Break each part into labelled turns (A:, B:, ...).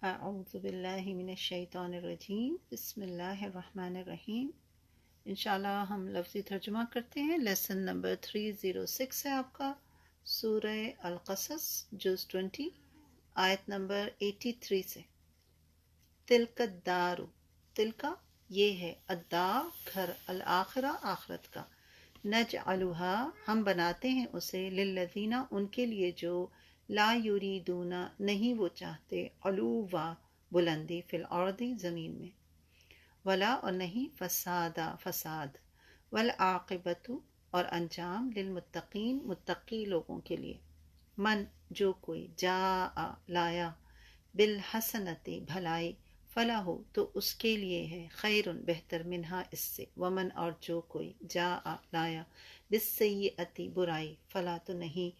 A: اعوذ باللہ من الشیطان الرجیم بسم اللہ الرحمن الرحیم۔ انشاءاللہ ہم لفظی ترجمہ کرتے ہیں۔ لیسن نمبر 306 ہے آپ کا، سورہ القصص جز 20 آیت نمبر 83 سے۔ تلک الدار، تلکا یہ ہے، الدار گھر، الآخرہ آخرت کا، نجعلھا ہم بناتے ہیں اسے، للذین ان کے لیے جو لا یریدون نہیں وہ چاہتے، علوا بلندی، فی الارض زمین میں، ولا اور نہیں فسادا فساد، والعاقبۃ اور انجام، للمتقین متقی لوگوں کے لیے، من جو کوئی جاء لایا، بالحسنت بھلائی، فلاح تو اس کے لیے ہے، خیر بہتر، منہا اس سے، ومن اور جو کوئی جاء لایا، بالسیئۃ برائی، فلا تو نہیں،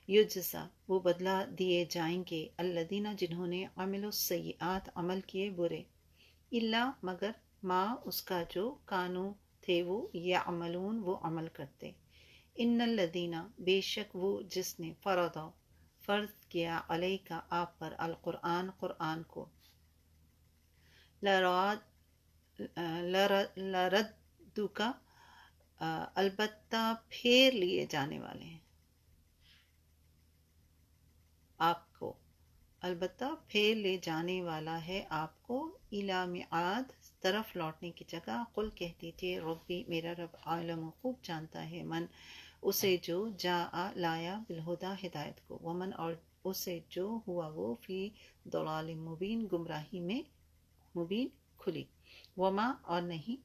A: یجزا وہ بدلہ دیے جائیں گے، الذین جنہوں نے عملوا السیئات عمل کیے برے، الا مگر ما اس کا جو کانو تھے وہ یعملون وہ عمل کرتے، ان الذین بے شک وہ جس نے فرض کیا علیکا آپ پر، القرآن قرآن کو، لردک البتہ پھیر لیے جانے والے ہیں، آپ کو البتہ پھیر لے جانے والا ہے آپ کو، الی میعاد طرف لوٹنے کی جگہ، قل کہہ دیجئے ربی میرا رب عالم خوب جانتا ہے، من اسے جو جاء لایا، بالہدا ہدایت کو، ومن اور اسے جو ہوا وہ، فی ضلال مبین گمراہی میں مبین کھلی، وما اور نہیں،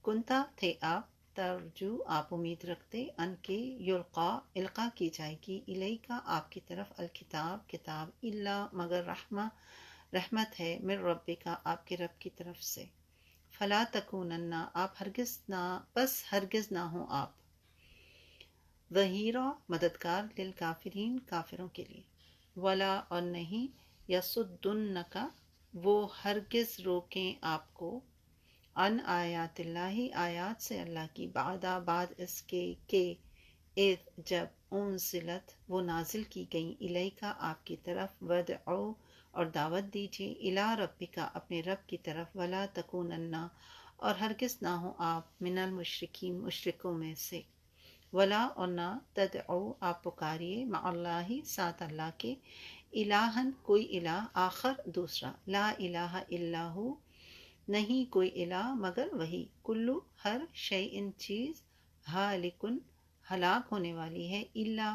A: کنتا تھے آپ، ترجو آپ امید رکھتے، ان کے یلقا القا کی جائے گی، الیکا آپ کی طرف، الکتاب کتاب، الا مگر رحمت ہے، من ربک آپ کے رب کی طرف سے، فلا تکونن آپ ہرگز نہ ہوں آپ، ظہیرا مددگار، للکافرین کافروں کے لیے، ولا اور نہیں، یصدنک وہ ہرگز روکیں آپ کو، ان آیات اللہ آیات سے اللہ کی، بعد اس کے کہ اذ جب انزلت وہ نازل کی گئیں، الیکا آپ کی طرف، ودعو اور دعوت دیجیے، الی ربک اپنے رب کی طرف، ولا تکونن اور ہرگز نہ ہو آپ، من المشرکین مشرکوں میں سے، ولا اور نہ، تدعو آپ پکاریے، مع اللہ ساتھ اللہ کے، الہن کوئی الہ، آخر دوسرا، لا الہ الا ہو نہیں کوئی الہ مگر وہی، کلو ہر شیء چیز، ہالکن ہلاک ہونے والی ہے، الا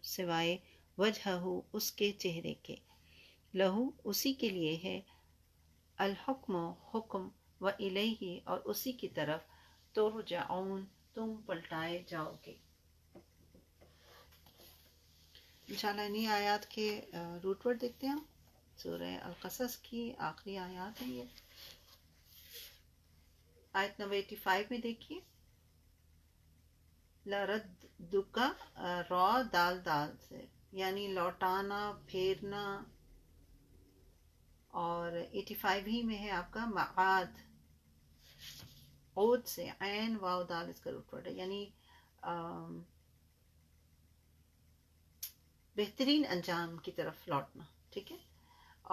A: سوائے، وجہہ اس کے چہرے کے، لہو اسی کے لیے ہے، الحکم حکم، و الیہ اور اسی کی طرف، ترجعون تم پلٹائے جاؤ گے۔ انشاءاللہ انہی آیات کے روٹ ورڈ دیکھتے ہیں ہم، سورہ القصص کی آخری آیات ہیں یہ۔ آیت نمبر 85 میں دیکھیے، لردک را دال سے یعنی لوٹانا پھیرنا، اور 85 ہی میں ہے آپ کا معاد، عود سے، عین واو دال اس کا روٹ ورڈ ہے، یعنی بہترین انجام کی طرف لوٹنا، ٹھیک ہے۔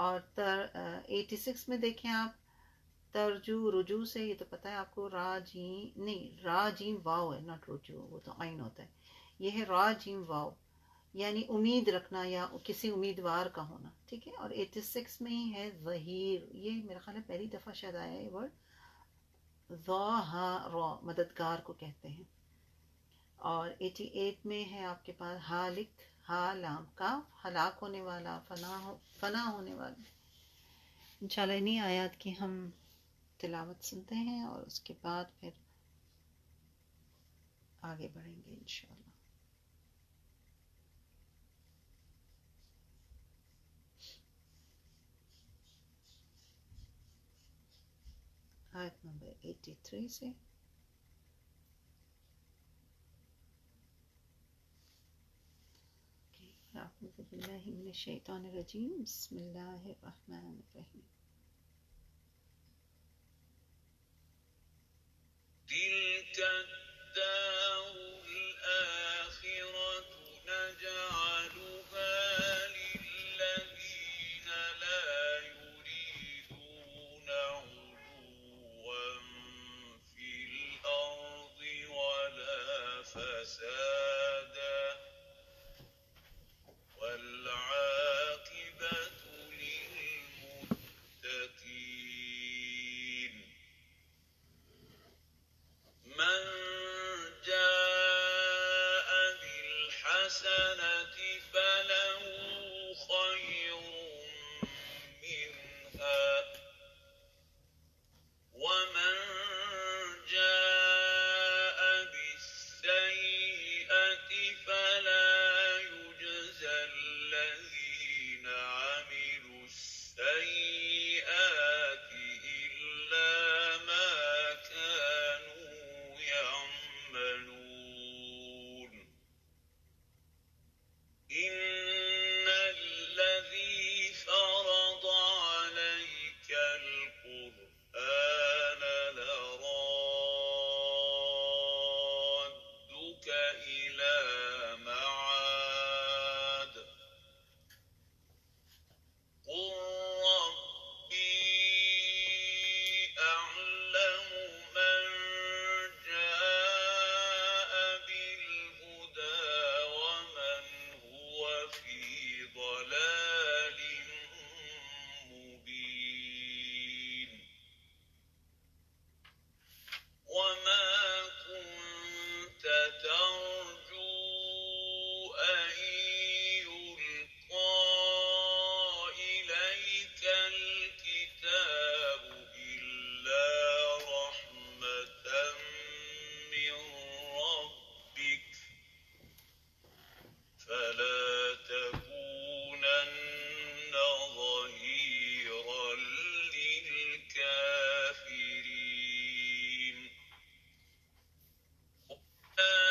A: اور 86 میں دیکھیں آپ، ترجو رجوع سے، یہ تو پتہ ہے آپ کو، را جیم نہیں، را جیم واو ہے، ناٹ رجوع، وہ تو عین ہوتا ہے، یہ ہے را جیم واو، یعنی امید رکھنا یا کسی امیدوار کا ہونا، ٹھیک ہے۔ اور 86 میں ہی ہے ظہیر، یہ میرا خیال ہے پہلی دفعہ شاید آیا ہے یہ ورڈ، ظاہر مددگار کو کہتے ہیں۔ اور 88 میں ہے آپ کے پاس ہالک، ہا لام کاف، ہلاک ہونے والا، فنا ہونے والا۔ انشاءاللہ انہی آیات کی ہم تلاوت سنتے ہیں اور اس کے بعد پھر آگے بڑھیں گے انشاءاللہ۔ آیت نمبر 83 سے، اعوذ باللہ من الشیطان الرجیم، بسم اللہ الرحمن الرحیم۔
B: تلك الدار الآخرة نجعلها للذين لا ومن جاء بالسيئة فلا يجزى الذين عملوا السيئات إلا ما كانوا يعملون إن الذي فرض عليك القرآن لرادك إلى معاد قل ربي أعلم من جاء بالهدى ومن هو في ضلال مبين وما كنت ترجو أن يلقى إليك الكتاب إلا رحمة من ربك فلا تكونن ظهيرا للكافرين لا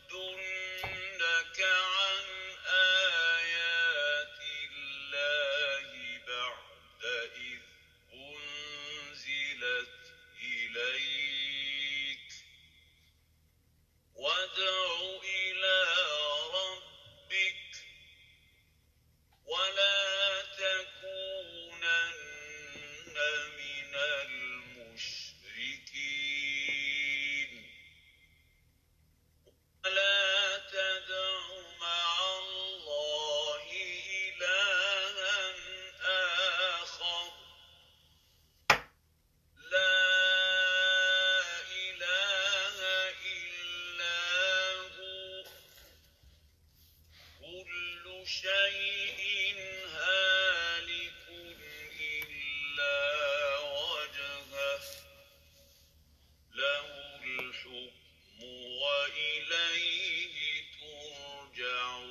B: يصدنك عن آيات الله بعد إذ أنزلت إليك وادع إلى ربك ولا تكونن من المشركين ولا تدع مع الله إلها آخر لا إله إلا هو كل شيء هالك إلا وجهه له الحكم وإليه ترجعون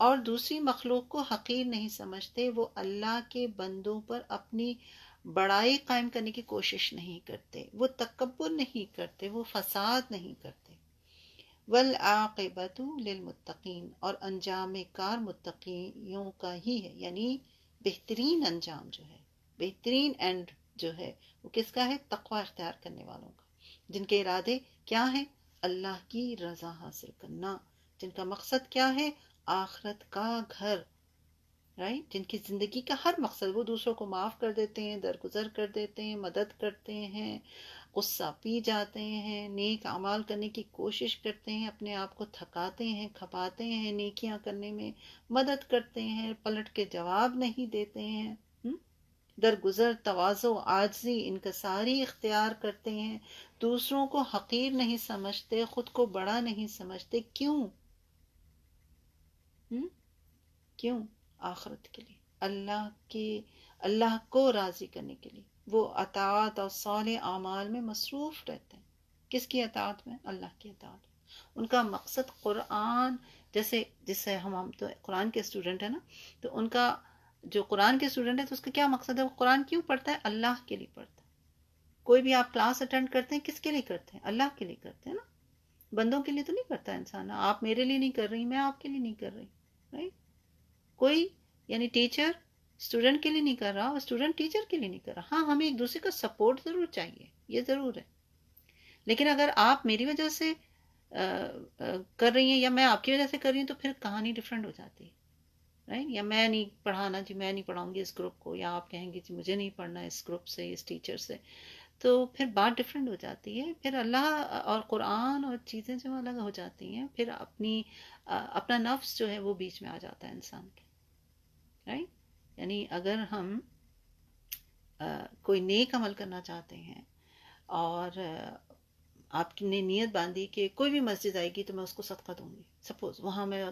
A: اور دوسری مخلوق کو حقیر نہیں سمجھتے، وہ اللہ کے بندوں پر اپنی بڑائی قائم کرنے کی کوشش نہیں کرتے، وہ تکبر نہیں کرتے، وہ فساد نہیں کرتے۔ والعاقبۃ للمتقین، اور انجام کار متقیوں کا ہی ہے، یعنی بہترین انجام جو ہے، بہترین اینڈ جو ہے وہ کس کا ہے؟ تقوی اختیار کرنے والوں کا، جن کے ارادے کیا ہیں؟ اللہ کی رضا حاصل کرنا، جن کا مقصد کیا ہے؟ آخرت کا گھر، رائٹ، جن کی زندگی کا ہر مقصد وہ دوسروں کو معاف کر دیتے ہیں، درگزر کر دیتے ہیں، مدد کرتے ہیں، غصہ پی جاتے ہیں، نیک اعمال کرنے کی کوشش کرتے ہیں، اپنے آپ کو تھکاتے ہیں، کھپاتے ہیں، نیکیاں کرنے میں مدد کرتے ہیں، پلٹ کے جواب نہیں دیتے ہیں، درگزر، تواضع، عاجزی، انکساری اختیار کرتے ہیں، دوسروں کو حقیر نہیں سمجھتے، خود کو بڑا نہیں سمجھتے۔ کیوں؟ کیوں؟ آخرت کے لیے، اللہ کو راضی کرنے کے لیے وہ اطاعت اور صالح اعمال میں مصروف رہتے ہیں۔ کس کی اطاعت میں؟ اللہ کی اطاعت میں۔ ان کا مقصد قرآن، جیسے ہم تو قرآن کے اسٹوڈنٹ ہیں نا، تو ان کا جو قرآن کے اسٹوڈنٹ ہے تو اس کا کیا مقصد ہے؟ وہ قرآن کیوں پڑھتا ہے؟ اللہ کے لیے پڑھتا ہے۔ کوئی بھی آپ کلاس اٹینڈ کرتے ہیں کس کے لیے کرتے ہیں؟ اللہ کے لیے کرتے ہیں نا، بندوں کے لیے تو نہیں کرتا انسان۔ آپ میرے لیے نہیں کر رہی، میں آپ کے لیے نہیں کر رہی، رائٹ؟ کوئی یعنی ٹیچر اسٹوڈنٹ کے لیے نہیں کر رہا اور اسٹوڈنٹ ٹیچر کے لیے نہیں کر رہا۔ ہاں، ہمیں ایک دوسرے کا سپورٹ ضرور چاہیے، یہ ضرور ہے، لیکن اگر آپ میری وجہ سے کر رہی ہیں یا میں آپ کی وجہ سے کر رہی ہوں تو پھر کہانی ڈفرینٹ ہو جاتی ہے، رائٹ؟ یا میں نہیں پڑھانا جی، میں نہیں پڑھاؤں گی اس گروپ کو، یا آپ کہیں گے جی مجھے نہیں پڑھنا اس گروپ سے، اس ٹیچر سے، تو پھر بات ڈفرینٹ ہو جاتی ہے، پھر اللہ اور قرآن اور چیزیں جو الگ ہو جاتی ہیں، پھر اپنا نفس جو ہے وہ بیچ میں آ جاتا ہے انسان کے، رائٹ؟ یعنی اگر ہم کوئی نیک عمل کرنا چاہتے ہیں اور آپ نے نیت باندھی کہ کوئی بھی مسجد آئے گی تو میں اس کو صدقہ دوں گی، سپوز وہاں میں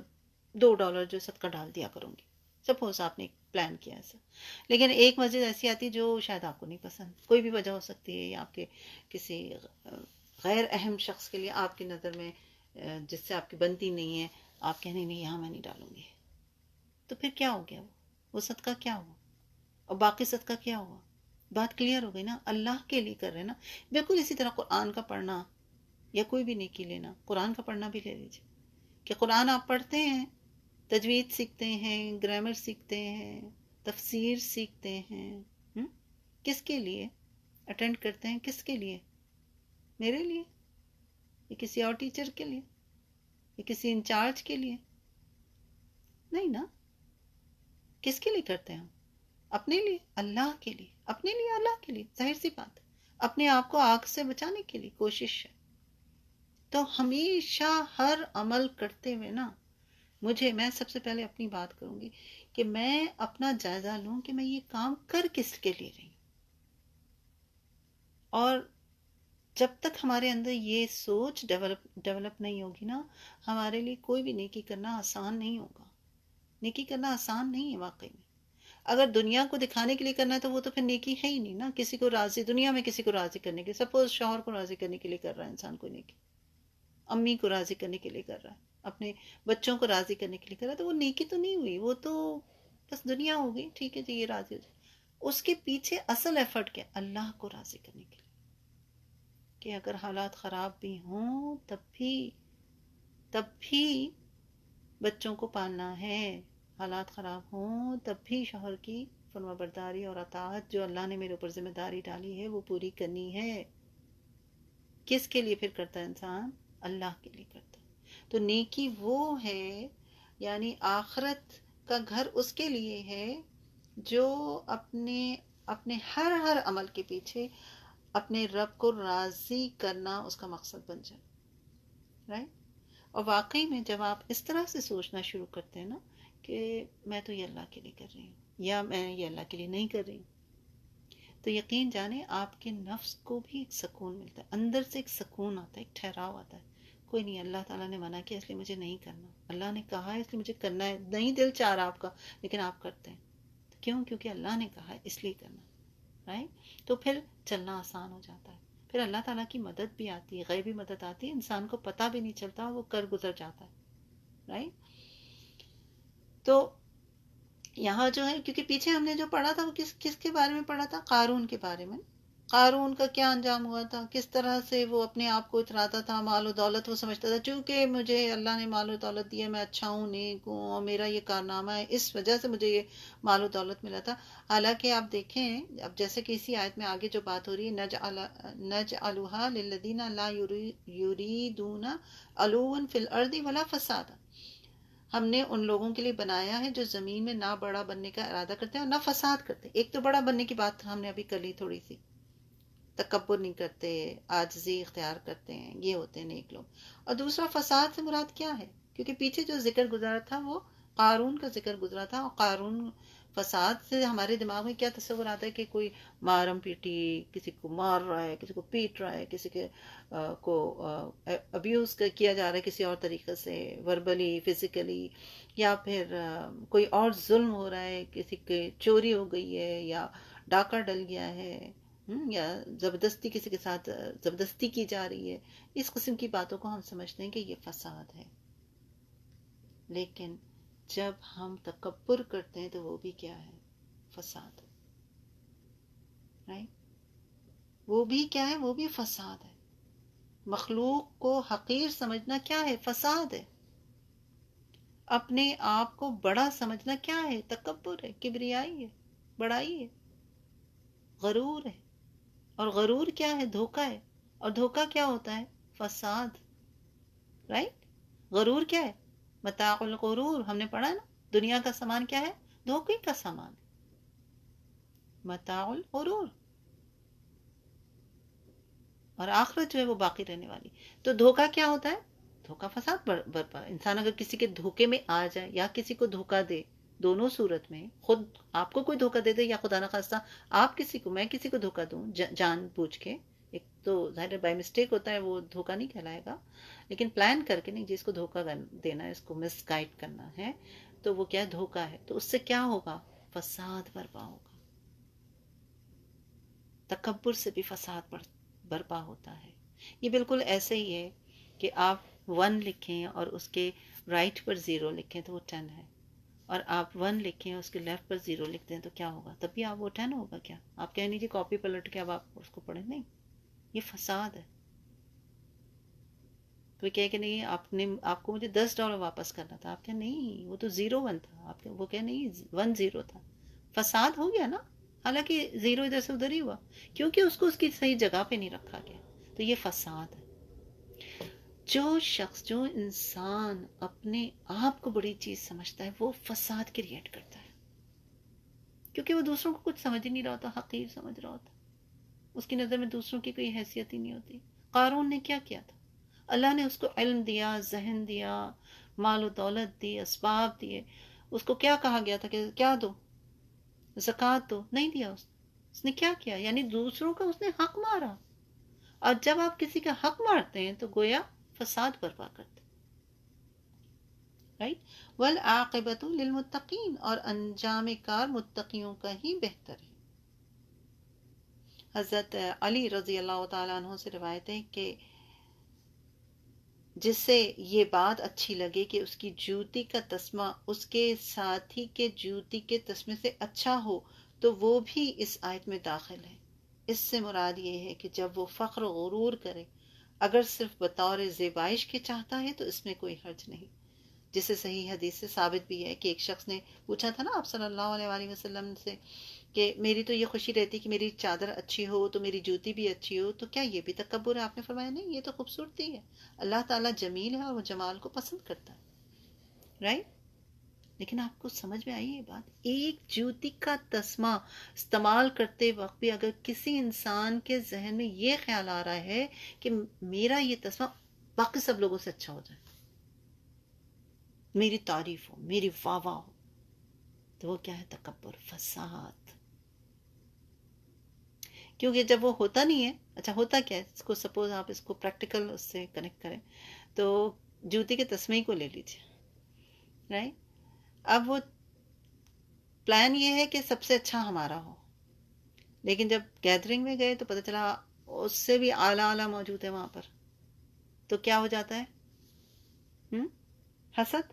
A: $2 جو صدقہ ڈال دیا کروں گی، سپوز آپ نے پلان کیا ایسا، لیکن ایک مسجد ایسی آتی جو شاید آپ کو نہیں پسند، کوئی بھی وجہ ہو سکتی ہے، یا آپ کے کسی غیر اہم شخص کے لیے آپ کی نظر میں جس سے آپ کی بنتی نہیں ہے، آپ کہنے نہیں یہاں میں نہیں ڈالوں گی، تو پھر کیا ہو گیا؟ وہ صدقہ کیا ہوا؟ اور باقی صدقہ کیا ہوا؟ بات کلیئر ہو گئی نا، اللہ کے لیے کر رہے نا۔ بالکل اسی طرح قرآن کا پڑھنا یا کوئی بھی نیکی لینا، قرآن کا پڑھنا بھی لے لیجیے کہ قرآن آپ پڑھتے ہیں، تجوید سیکھتے ہیں، گرامر سیکھتے ہیں، تفسیر سیکھتے ہیں، کس کے لیے اٹینڈ کرتے ہیں؟ کس کے لیے؟ میرے لیے یا کسی اور ٹیچر کے لیے یا کسی انچارج کے لیے؟ نہیں نا، کس کے لیے کرتے ہیں ہم؟ اپنے لیے، اللہ کے لیے، اپنے لیے، اللہ کے لیے، ظاہر سی بات ہے، اپنے آپ کو آگ سے بچانے کے لیے کوشش ہے۔ تو ہمیشہ ہر عمل کرتے ہوئے نا، میں سب سے پہلے اپنی بات کروں گی کہ میں اپنا جائزہ لوں کہ میں یہ کام کر کس کے لیے رہی ہوں، اور جب تک ہمارے اندر یہ سوچ ڈیولپ نہیں ہوگی نا، ہمارے لیے کوئی بھی نیکی کرنا آسان نہیں ہوگا۔ نیکی کرنا آسان نہیں ہے واقعی میں۔ اگر دنیا کو دکھانے کے لیے کرنا ہے تو وہ تو پھر نیکی ہے ہی نہیں نا، کسی کو راضی، دنیا میں کسی کو راضی کرنے کے، سپوز شوہر کو راضی کرنے کے لیے کر رہا ہے انسان کوئی نیکی، امی کو راضی کرنے کے لیے کر رہا ہے، اپنے بچوں کو راضی کرنے کے لیے کر رہا ہے، تو وہ نیکی تو نہیں ہوئی، وہ تو بس دنیا ہو گئی، ٹھیک ہے جی یہ راضی ہو جائے۔ اس کے پیچھے اصل ایفرٹ کیا؟ اللہ کو راضی کرنے کے لیے، کہ اگر حالات خراب بھی ہوں تب بھی بچوں کو پالنا ہے، حالات خراب ہوں تب بھی شوہر کی فرما برداری اور اطاعت جو اللہ نے میرے اوپر ذمہ داری ڈالی ہے وہ پوری کرنی ہے۔ کس کے لیے پھر کرتا ہے انسان؟ اللہ کے لیے کرتا ہے۔ تو نیکی وہ ہے، یعنی آخرت کا گھر اس کے لیے ہے جو اپنے ہر عمل کے پیچھے اپنے رب کو راضی کرنا اس کا مقصد بن جائے، رائٹ؟ اور واقعی میں جب آپ اس طرح سے سوچنا شروع کرتے ہیں نا کہ میں تو یہ اللہ کے لیے کر رہی ہوں یا میں یہ اللہ کے لیے نہیں کر رہی ہوں، تو یقین جانے آپ کے نفس کو بھی ایک سکون ملتا ہے، اندر سے ایک سکون آتا ہے، ایک ٹھہراؤ آتا ہے۔ کوئی نہیں، اللہ تعالیٰ نے منع کیا اس لیے مجھے نہیں کرنا، اللہ نے کہا ہے اس لیے مجھے کرنا ہے، نہیں دل چاہ رہا آپ کا لیکن آپ کرتے ہیں، کیوں؟ کیونکہ اللہ نے کہا ہے اس لیے کرنا، رائٹ؟ تو پھر چلنا آسان ہو جاتا ہے، پھر اللہ تعالیٰ کی مدد بھی آتی ہے، غیبی مدد آتی ہے، انسان کو پتہ بھی نہیں چلتا، وہ کر گزر جاتا ہے، رائٹ؟ تو یہاں جو ہے، کیونکہ پیچھے ہم نے جو پڑھا تھا وہ کس کے بارے میں پڑھا تھا؟ قارون کے بارے میں. قارون کا کیا انجام ہوا تھا، کس طرح سے وہ اپنے آپ کو اتراتا تھا، مال و دولت وہ سمجھتا تھا چونکہ مجھے اللہ نے مال و دولت دیا، میں اچھا ہوں، نیک ہوں، اور میرا یہ کارنامہ ہے، اس وجہ سے مجھے یہ مال و دولت ملا تھا. حالانکہ آپ دیکھیں اب جیسے کہ اسی آیت میں آگے جو بات ہو رہی ہے، نجعلھا للذین لا یریدون علوا فی الارض ولا فسادا، ہم نے ان لوگوں کے لیے بنایا ہے جو زمین میں نہ بڑا بننے کا ارادہ کرتے ہیں اور نہ فساد کرتے ہیں. ایک تو بڑا بننے کی بات ہم نے ابھی کر لی تھوڑی سی، تکبر نہیں کرتے، عاجزی اختیار کرتے ہیں، یہ ہوتے ہیں نیک لوگ. اور دوسرا فساد سے مراد کیا ہے؟ کیونکہ پیچھے جو ذکر گزرا تھا وہ قارون کا ذکر گزرا تھا، اور قارون، فساد سے ہمارے دماغ میں کیا تصور آتا ہے کہ کوئی مارم پیٹی، کسی کو مار رہا ہے، کسی کو پیٹ رہا ہے، کسی کے کو ابیوز کیا جا رہا ہے کسی اور طریقے سے، وربلی، فزیکلی، یا پھر کوئی اور ظلم ہو رہا ہے، کسی کی چوری ہو گئی ہے، یا ڈاکہ ڈل گیا ہے، یا زبردستی کسی کے ساتھ زبردستی کی جا رہی ہے. اس قسم کی باتوں کو ہم سمجھتے ہیں کہ یہ فساد ہے. لیکن جب ہم تکبر کرتے ہیں تو وہ بھی کیا ہے؟ فساد. رائٹ؟ وہ بھی کیا ہے؟ وہ بھی فساد ہے. مخلوق کو حقیر سمجھنا کیا ہے؟ فساد ہے. اپنے آپ کو بڑا سمجھنا کیا ہے؟ تکبر ہے، کبریائی ہے، بڑائی ہے، غرور ہے. اور غرور کیا ہے؟ دھوکا ہے. اور دھوکا کیا ہوتا ہے؟ فساد. رائٹ؟ غرور کیا ہے؟ متاع الغرور، ہم نے پڑھا نا، دنیا کا سامان کیا ہے؟ دھوکے کا سامان. متاع الغرور. اور آخرت جو ہے وہ باقی رہنے والی. تو دھوکا کیا ہوتا ہے؟ دھوکا فساد برپا. انسان اگر کسی کے دھوکے میں آ جائے یا کسی کو دھوکا دے، دونوں صورت میں، خود آپ کو کوئی دھوکا دے دے یا خدا نخواستہ آپ کسی کو، میں کسی کو دھوکا دوں جان بوجھ کے، ایک تو ظاہر بائی مسٹیک ہوتا ہے، وہ دھوکا نہیں کہلائے گا، لیکن پلان کر کے نہیں، جس کو دھوکا دینا ہے، اس کو مس گائڈ کرنا ہے، تو وہ کیا دھوکا ہے. تو اس سے کیا ہوگا؟ فساد برپا ہوگا. تکبر سے بھی فساد برپا ہوتا ہے. یہ بالکل ایسے ہی ہے کہ آپ 1 لکھیں اور اس کے رائٹ پر 0 لکھیں تو وہ 10 ہے، اور آپ 1 لکھیں اور اس کے لیفٹ پر 0 لکھ دیں تو کیا ہوگا؟ تب بھی آپ وہ 10 ہوگا. کیا آپ کہیں نہیں جی کاپی پلٹ کے اب آپ اس کو پڑھیں؟ نہیں، یہ فساد ہے. کوئی کہے کہ نہیں آپ کو مجھے $10 واپس کرنا تھا، آپ کہہ نہیں، وہ تو 0-1 تھا، وہ کہہ نہیں 1-0 تھا. فساد ہو گیا نا. حالانکہ 0 ادھر سے ادھر ہی ہوا، کیونکہ اس کو اس کی صحیح جگہ پہ نہیں رکھا گیا. تو یہ فساد ہے. جو انسان اپنے آپ کو بڑی چیز سمجھتا ہے وہ فساد کریٹ کرتا ہے، کیونکہ وہ دوسروں کو کچھ سمجھ ہی نہیں رہا ہوتا، حقیر سمجھ رہا ہوتا. اس کی نظر میں دوسروں کی کوئی حیثیت ہی نہیں ہوتی. قارون نے کیا کیا تھا؟ اللہ نے اس کو علم دیا، ذہن دیا، مال و دولت دی، اسباب دیے. اس کو کیا کہا گیا تھا کہ کیا دو؟ زکوٰۃ دو. نہیں دیا. اس نے کیا کیا؟ یعنی دوسروں کا اس نے حق مارا. اور جب آپ کسی کا حق مارتے ہیں تو گویا فساد برپا کرتے. رائٹ؟ والعاقبۃ للمتقین، اور انجام کار متقیوں کا ہی بہتر ہے. حضرت علی رضی اللہ تعالیٰ عنہ سے روایت ہے کہ جس سے یہ بات اچھی لگے کہ اس کی جوتی کا تسمہ اس کے ساتھی کے جوتی کے تسمے سے اچھا ہو تو وہ بھی اس آیت میں داخل ہے. اس سے مراد یہ ہے کہ جب وہ فخر و غرور کرے، اگر صرف بطور زیبائش کے چاہتا ہے تو اس میں کوئی حرج نہیں. جسے صحیح حدیث سے ثابت بھی ہے کہ ایک شخص نے پوچھا تھا نا آپ صلی اللہ علیہ وآلہ وسلم سے کہ میری تو یہ خوشی رہتی کہ میری چادر اچھی ہو تو میری جوتی بھی اچھی ہو، تو کیا یہ بھی تکبر ہے؟ آپ نے فرمایا نہیں، یہ تو خوبصورتی ہے. اللہ تعالیٰ جمیل ہے اور وہ جمال کو پسند کرتا ہے. رائٹ؟ لیکن آپ کو سمجھ میں آئی یہ بات؟ ایک جوتی کا تسمہ استعمال کرتے وقت بھی اگر کسی انسان کے ذہن میں یہ خیال آ رہا ہے کہ میرا یہ تسمہ باقی سب لوگوں سے اچھا ہو جائے، میری تعریف ہو، میری واہ واہ ہو، تو وہ کیا ہے؟ تکبر، فساد. کیونکہ جب وہ ہوتا نہیں ہے. اچھا ہوتا کیا ہے؟ اس کو سپوز آپ اس کو پریکٹیکل اس سے کنیکٹ کریں تو جوتی کے تسمے کو لے لیجیے. رائٹ؟ اب وہ پلان یہ ہے کہ سب سے اچھا ہمارا ہو، لیکن جب گیدرنگ میں گئے تو پتہ چلا اس سے بھی اعلیٰ اعلیٰ موجود ہے وہاں پر، تو کیا ہو جاتا ہے؟ حسد.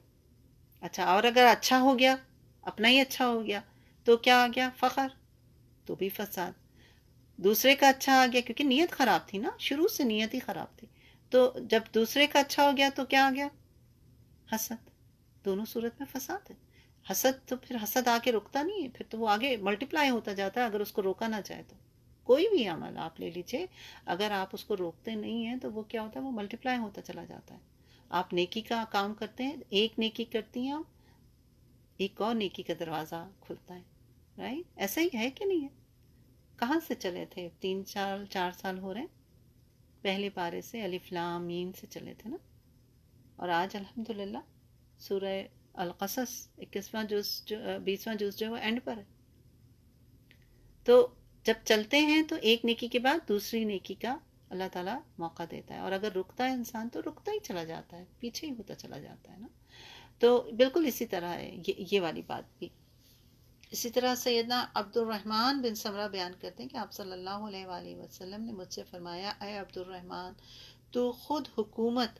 A: اچھا، اور اگر اچھا ہو گیا، اپنا ہی اچھا ہو گیا، تو کیا آ گیا؟ فخر، تو بھی فساد. دوسرے کا اچھا آ گیا کیونکہ نیت خراب تھی نا، شروع سے نیت ہی خراب تھی. تو جب دوسرے کا اچھا ہو گیا تو کیا آ گیا؟ حسد. دونوں صورت میں فساد ہے. حسد تو پھر حسد آ کے رکتا نہیں ہے، پھر تو وہ آگے ملٹیپلائی ہوتا جاتا ہے اگر اس کو روکا نہ جائے تو. کوئی بھی عمل آپ لے لیجئے، اگر آپ اس کو روکتے نہیں ہیں تو وہ کیا ہوتا ہے؟ وہ ملٹیپلائی ہوتا چلا جاتا ہے. آپ نیکی کا کام کرتے ہیں، ایک نیکی کرتی ہیں آپ، ایک اور نیکی کا دروازہ کھلتا ہے. رائٹ؟ ایسا ہی ہے کہ نہیں ہے؟ کہاں سے چلے تھے؟ 3 4 سال ہو رہے ہیں پہلے پارے سے، الف لام میم سے چلے تھے نا، اور آج الحمدللہ سورہ القصص 21واں جز 20واں جز جو ہے وہ اینڈ پر ہے. تو جب چلتے ہیں تو ایک نیکی کے بعد دوسری نیکی کا اللہ تعالیٰ موقع دیتا ہے، اور اگر رکتا ہے انسان تو رکتا ہی چلا جاتا ہے، پیچھے ہی ہوتا چلا جاتا ہے نا. تو بالکل اسی طرح ہے یہ والی بات بھی. اسی طرح سیدنا عبد الرحمن بن سمرہ بیان کرتے ہیں کہ آپ صلی اللہ علیہ وآلہ وسلم نے مجھ سے فرمایا، اے عبد الرحمن، تو خود حکومت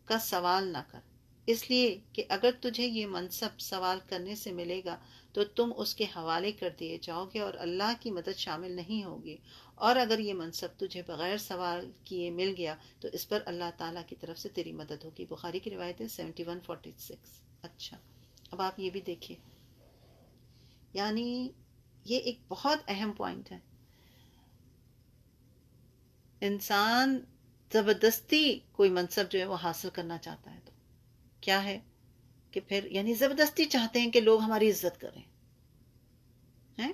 A: کا سوال نہ کر، اس لیے کہ اگر تجھے یہ منصب سوال کرنے سے ملے گا تو تم اس کے حوالے کر دیے جاؤ گے اور اللہ کی مدد شامل نہیں ہوگی، اور اگر یہ منصب تجھے بغیر سوال کیے مل گیا تو اس پر اللہ تعالیٰ کی طرف سے تیری مدد ہوگی. بخاری کی روایت ہے 7146. اچھا، اب آپ یہ بھی دیکھیے، یعنی یہ ایک بہت اہم پوائنٹ ہے. انسان زبردستی کوئی منصب جو ہے وہ حاصل کرنا چاہتا ہے تو کیا ہے کہ پھر یعنی زبردستی چاہتے ہیں کہ لوگ ہماری عزت کریں، ہیں؟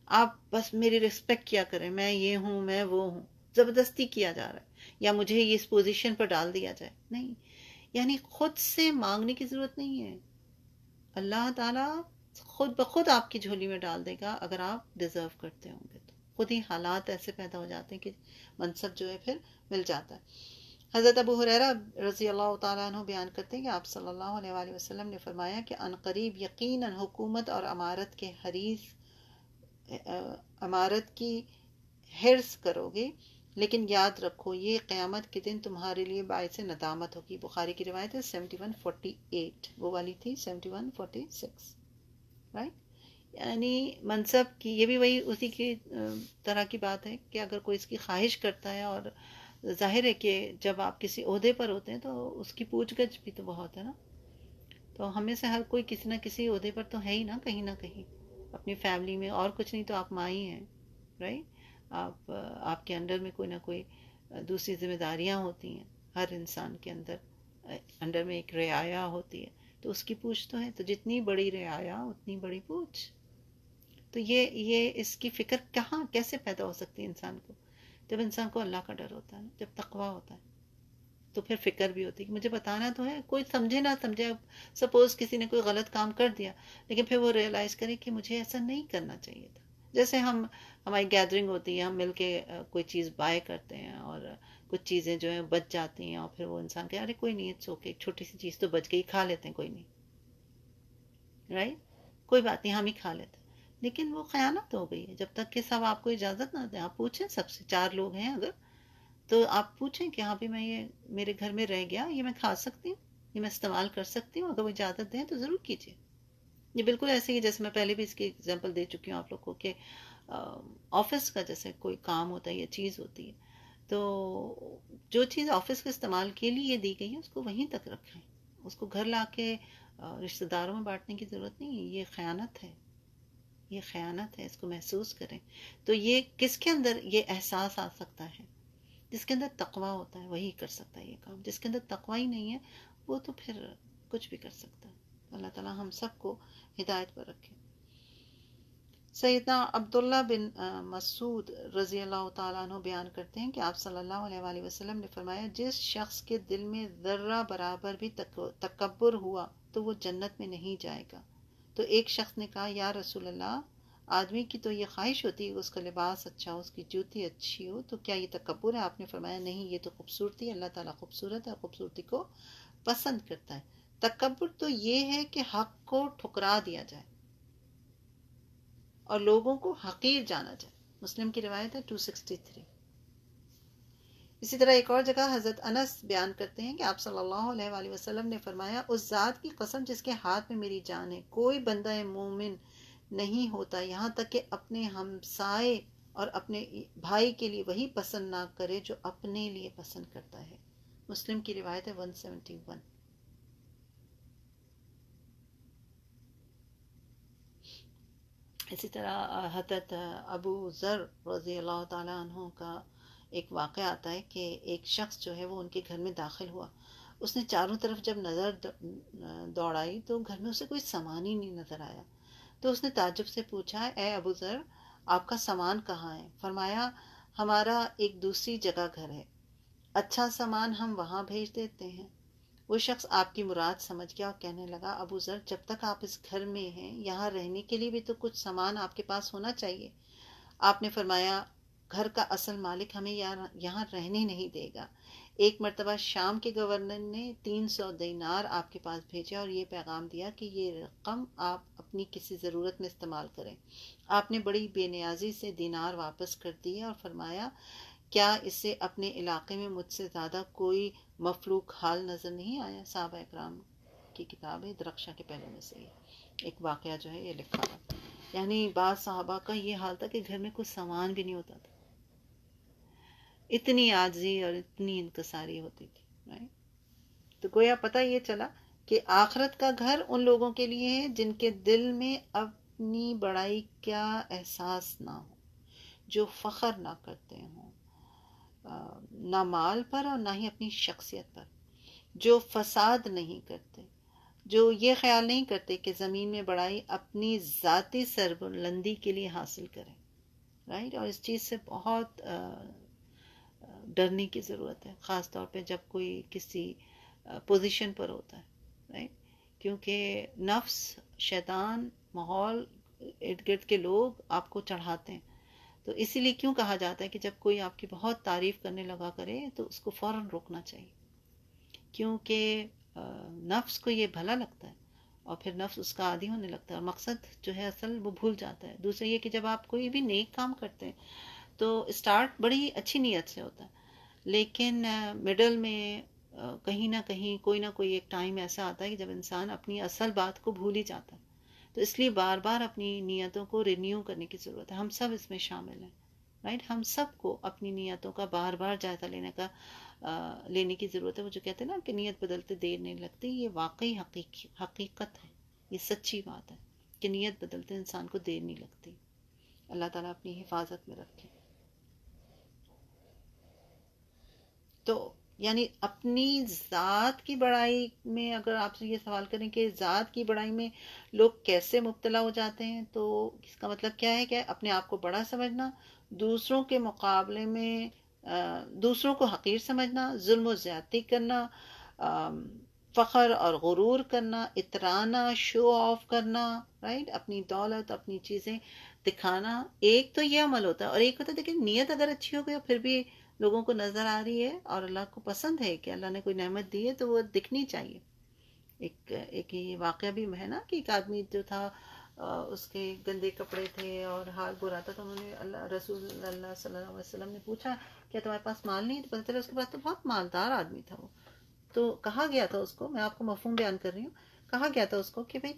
A: آپ بس میری رسپیکٹ کیا کریں، میں یہ ہوں، میں وہ ہوں. زبردستی کیا جا رہا ہے، یا مجھے یہ اس پوزیشن پر ڈال دیا جائے. نہیں، یعنی خود سے مانگنے کی ضرورت نہیں ہے. اللہ تعالیٰ خود بخود آپ کی جھولی میں ڈال دے گا اگر آپ ڈیزرو کرتے ہوں گے تو. خود ہی حالات ایسے پیدا ہو جاتے ہیں کہ منصب جو ہے پھر مل جاتا ہے. حضرت ابو ہریرہ رضی اللہ تعالیٰ عنہ بیان کرتے ہیں کہ آپ صلی اللہ علیہ وآلہ وسلم نے فرمایا کہ ان قریب یقیناً حکومت اور امارت کے حریث امارت کی حرص کرو گے، لیکن یاد رکھو یہ قیامت کے دن تمہارے لیے باعث ندامت ہوگی. بخاری کی روایت ہے 7148، وہ والی تھی 7146. رائٹ؟ یعنی منصب کی یہ بھی وہی اسی کی طرح کی بات ہے کہ اگر کوئی اس کی خواہش کرتا ہے، اور ظاہر ہے کہ جب آپ کسی عہدے پر ہوتے ہیں تو اس کی پوچھ گچھ بھی تو بہت ہے نا. تو ہمیں سے ہر کوئی کسی نہ کسی عہدے پر تو ہے ہی نا، کہیں نہ کہیں اپنی فیملی میں، اور کچھ نہیں تو آپ ماں ہی ہیں. رائٹ؟ آپ کے انڈر میں کوئی نہ کوئی دوسری ذمہ داریاں ہوتی ہیں. ہر انسان کے انڈر میں ایک رعایا ہوتی ہے، تو اس کی پوچھ تو ہے. تو جتنی بڑی رعایا اتنی بڑی پوچھ. تو یہ اس کی فکر کہاں کیسے پیدا ہو سکتی ہے انسان کو؟ جب انسان کو اللہ کا ڈر ہوتا ہے، جب تقویٰ ہوتا ہے، تو پھر فکر بھی ہوتی ہے کہ مجھے بتانا تو ہے، کوئی سمجھے نہ سمجھے. اب سپوز کسی نے کوئی غلط کام کر دیا، لیکن پھر وہ ریئلائز کرے کہ مجھے ایسا نہیں کرنا چاہیے تھا. جیسے ہماری گیدرنگ ہوتی ہے، ہم مل کے کوئی چیز بائے کرتے ہیں، اور کچھ چیزیں جو ہیں بچ جاتی ہیں، اور پھر وہ انسان کہ ارے کوئی نہیں، اٹس اوکے، ایک چھوٹی سی چیز تو بچ گئی، کھا لیتے ہیں، کوئی نہیں. رائٹ؟ کوئی بات نہیں، ہم ہی کھا لیتے ہیں. لیکن وہ خیانت ہو گئی ہے. جب تک کہ سب آپ کو اجازت نہ دیں، آپ پوچھیں سب سے، 4 لوگ ہیں اگر، تو آپ پوچھیں کہ ہاں بھی میں یہ میرے گھر میں رہ گیا، یہ میں کھا سکتی ہوں، یہ میں استعمال کر سکتی ہوں؟ اگر وہ اجازت دیں تو ضرور کیجیے. یہ بالکل ایسے ہی جیسے میں پہلے بھی اس کی اگزامپل دے چکی ہوں آپ لوگ کو کہ آفس کا جیسے کوئی کام ہوتا ہے یا چیز ہوتی ہے، تو جو چیز آفس کے استعمال کے لیے دی گئی ہے اس کو وہیں تک رکھیں. اس کو گھر لا کے رشتہ داروں میں بانٹنے کی ضرورت نہیں ہے. یہ خیانت ہے، یہ خیانت ہے، اس کو محسوس کریں. تو یہ کس کے اندر یہ احساس آ سکتا ہے؟ جس کے اندر تقویٰ ہوتا ہے وہی کر سکتا ہے یہ کام. جس کے اندر تقویٰ ہی نہیں ہے وہ تو پھر کچھ بھی کر سکتا ہے. اللہ تعالیٰ ہم سب کو ہدایت پر رکھے. سیدنا عبداللہ بن مسعود رضی اللہ تعالیٰ عنہ بیان کرتے ہیں کہ آپ صلی اللہ علیہ وآلہ وسلم نے فرمایا، جس شخص کے دل میں ذرہ برابر بھی تکبر ہوا تو وہ جنت میں نہیں جائے گا. تو ایک شخص نے کہا، یا رسول اللہ، آدمی کی تو یہ خواہش ہوتی ہے کہ اس کا لباس اچھا ہو، اس کی جوتی اچھی ہو، تو کیا یہ تکبر ہے؟ آپ نے فرمایا، نہیں، یہ تو خوبصورتی ہے. اللہ تعالیٰ خوبصورت ہے اور خوبصورتی کو پسند کرتا ہے. تکبر تو یہ ہے کہ حق کو ٹھکرا دیا جائے اور لوگوں کو حقیر جانا جائے. مسلم کی روایت ہے 263. اسی طرح ایک اور جگہ حضرت انس بیان کرتے ہیں کہ آپ صلی اللہ علیہ وآلہ وسلم نے فرمایا، اس ذات کی قسم جس کے ہاتھ میں میری جان ہے، کوئی بندہ مومن نہیں ہوتا یہاں تک کہ اپنے ہمسائے اور اپنے بھائی کے لیے وہی پسند نہ کرے جو اپنے لیے پسند کرتا ہے۔ مسلم کی روایت ہے 171۔ اسی طرح حضرت ابو ذر رضی اللہ تعالیٰ عنہ کا ایک واقعہ آتا ہے کہ ایک شخص جو ہے وہ ان کے گھر میں داخل ہوا، اس نے چاروں طرف جب نظر دوڑائی تو گھر میں اسے کوئی سامان ہی نہیں نظر آیا، تو اس نے تعجب سے پوچھا، اے ابو ذر، آپ کا سامان کہاں ہے؟ فرمایا، ہمارا ایک دوسری جگہ گھر ہے، اچھا سامان ہم وہاں بھیج دیتے ہیں۔ وہ شخص آپ کی مراد سمجھ گیا اور کہنے لگا، ابو ذر، جب تک آپ اس گھر میں ہیں یہاں رہنے کے لیے بھی تو کچھ سامان آپ کے پاس ہونا چاہیے۔ آپ نے فرمایا، گھر کا اصل مالک ہمیں یہاں رہنے نہیں دے گا۔ ایک مرتبہ شام کے گورنر نے 300 دینار آپ کے پاس بھیجے اور یہ پیغام دیا کہ یہ رقم آپ اپنی کسی ضرورت میں استعمال کریں۔ آپ نے بڑی بے نیازی سے دینار واپس کر دیے اور فرمایا، کیا اسے اپنے علاقے میں مجھ سے زیادہ کوئی مفلوک حال نظر نہیں آیا؟ صحابہ اکرام کی کتاب ہے درخشاں کے پہلو میں سے ایک واقعہ جو ہے یہ لکھا ہے۔ یعنی بعض صحابہ کا یہ حال تھا کہ گھر میں کچھ سامان بھی نہیں ہوتا تھا، اتنی عاجزی اور اتنی انکساری ہوتی تھی۔ تو گویا پتہ یہ چلا کہ آخرت کا گھر ان لوگوں کے لیے ہے جن کے دل میں اپنی بڑائی کا احساس نہ ہو، جو فخر نہ کرتے ہوں نہ مال پر اور نہ ہی اپنی شخصیت پر، جو فساد نہیں کرتے، جو یہ خیال نہیں کرتے کہ زمین میں بڑائی اپنی ذاتی سربلندی کے لیے حاصل کریں۔ رائٹ، اور اس چیز سے بہت ڈرنے کی ضرورت ہے، خاص طور پہ جب کوئی کسی پوزیشن پر ہوتا ہے، رائٹ، کیونکہ نفس، شیطان، ماحول، ارد گرد کے لوگ آپ کو چڑھاتے ہیں۔ تو اسی لیے کیوں کہا جاتا ہے کہ جب کوئی آپ کی بہت تعریف کرنے لگا کرے تو اس کو فوراً روکنا چاہیے، کیونکہ نفس کو یہ بھلا لگتا ہے اور پھر نفس اس کا عادی ہونے لگتا ہے اور مقصد جو ہے اصل وہ بھول جاتا ہے۔ دوسرا یہ کہ جب آپ کوئی بھی نیک کام کرتے ہیں تو اسٹارٹ بڑی اچھی نیت سے ہوتا ہے، لیکن مڈل میں کہیں نہ کہیں کوئی نہ کوئی ایک ٹائم ایسا آتا ہے کہ جب انسان اپنی اصل بات کو بھول ہی جاتا ہے۔ تو اس لیے بار بار اپنی نیتوں کو رینیو کرنے کی ضرورت ہے، ہم سب اس میں شامل ہیں، رائٹ، ہم سب کو اپنی نیتوں کا بار بار جائزہ لینے کی ضرورت ہے۔ وہ جو کہتے ہیں نا کہ نیت بدلتے دیر نہیں لگتی، یہ واقعی حقیقت ہے، یہ سچی بات ہے کہ نیت بدلتے انسان کو دیر نہیں لگتی۔ اللہ تعالیٰ اپنی حفاظت میں رکھے۔ تو یعنی اپنی ذات کی بڑائی میں اگر آپ سے یہ سوال کریں کہ ذات کی بڑائی میں لوگ کیسے مبتلا ہو جاتے ہیں، تو اس کا مطلب کیا ہے کہ اپنے آپ کو بڑا سمجھنا، دوسروں کے مقابلے میں دوسروں کو حقیر سمجھنا، ظلم و زیادتی کرنا، فخر اور غرور کرنا، اترانا، شو آف کرنا، رائٹ، اپنی دولت، اپنی چیزیں دکھانا۔ ایک تو یہ عمل ہوتا ہے اور ایک ہوتا ہے کہ نیت اگر اچھی ہو گئی پھر بھی لوگوں کو نظر آ رہی ہے اور اللہ کو پسند ہے کہ اللہ نے کوئی نعمت دی ہے تو وہ دکھنی چاہیے۔ ایک یہ واقعہ بھی ہے نا کہ ایک آدمی جو تھا اس کے گندے کپڑے تھے اور حال برا تھا، تو انہوں نے رسول اللہ صلی اللہ علیہ وسلم نے پوچھا، کیا تمہارے پاس مال نہیں؟ تو پتہ چلا اس کے پاس تو بہت مالدار آدمی تھا وہ۔ تو کہا گیا تھا اس کو، میں آپ کو مفہوم بیان کر رہی ہوں، کہا گیا تھا اس کو کہ بھائی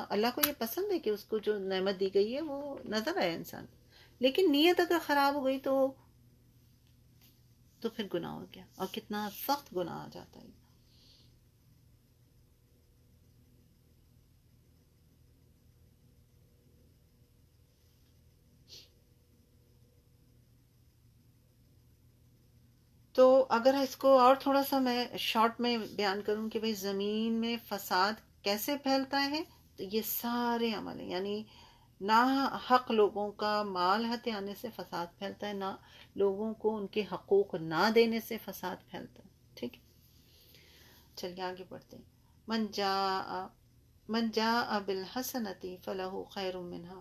A: اللہ کو یہ پسند ہے کہ اس کو جو نعمت دی گئی ہے وہ نظر آئے انسان، لیکن نیت اگر خراب ہو گئی تو پھر گناہ ہو گیا، اور کتنا سخت گناہ آ جاتا ہے۔ تو اگر اس کو اور تھوڑا سا میں شارٹ میں بیان کروں کہ بھئی زمین میں فساد کیسے پھیلتا ہے، تو یہ سارے عمل ہیں، یعنی نہ حق لوگوں کا مال ہتھے آنے سے فساد پھیلتا ہے، نہ لوگوں کو ان کے حقوق نہ دینے سے فساد پھیلتا ہے۔ ٹھیک ہے، چلیے آگے بڑھتے ہیں۔ من جاء بالحسنۃ فلہ خیر منہا،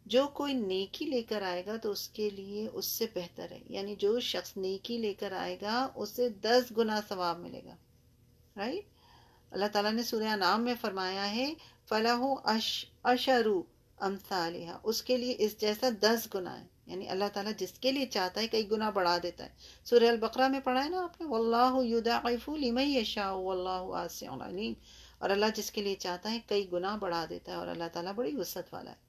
A: جو کوئی نیکی لے کر آئے گا تو اس کے لیے اس سے بہتر ہے، یعنی جو شخص نیکی لے کر آئے گا اسے 10 گنا ثواب ملے گا، رائٹ۔ اللہ تعالیٰ نے سورہ انعام میں فرمایا ہے فَلَهُ عَشْرُ أَمْثَالِهَا، اس کے لیے اس جیسا 10 گنا ہے، یعنی اللہ تعالیٰ جس کے لیے چاہتا ہے کئی گنا بڑھا دیتا ہے. سورہ البقرہ میں پڑھا ہے نا آپ نے، واللہ یضاعف لمن یشاء واللہ واسع علیم، اور اللہ جس کے لیے چاہتا ہے کئی گنا بڑھا دیتا ہے، اور اللہ تعالیٰ بڑی وسعت والا ہے.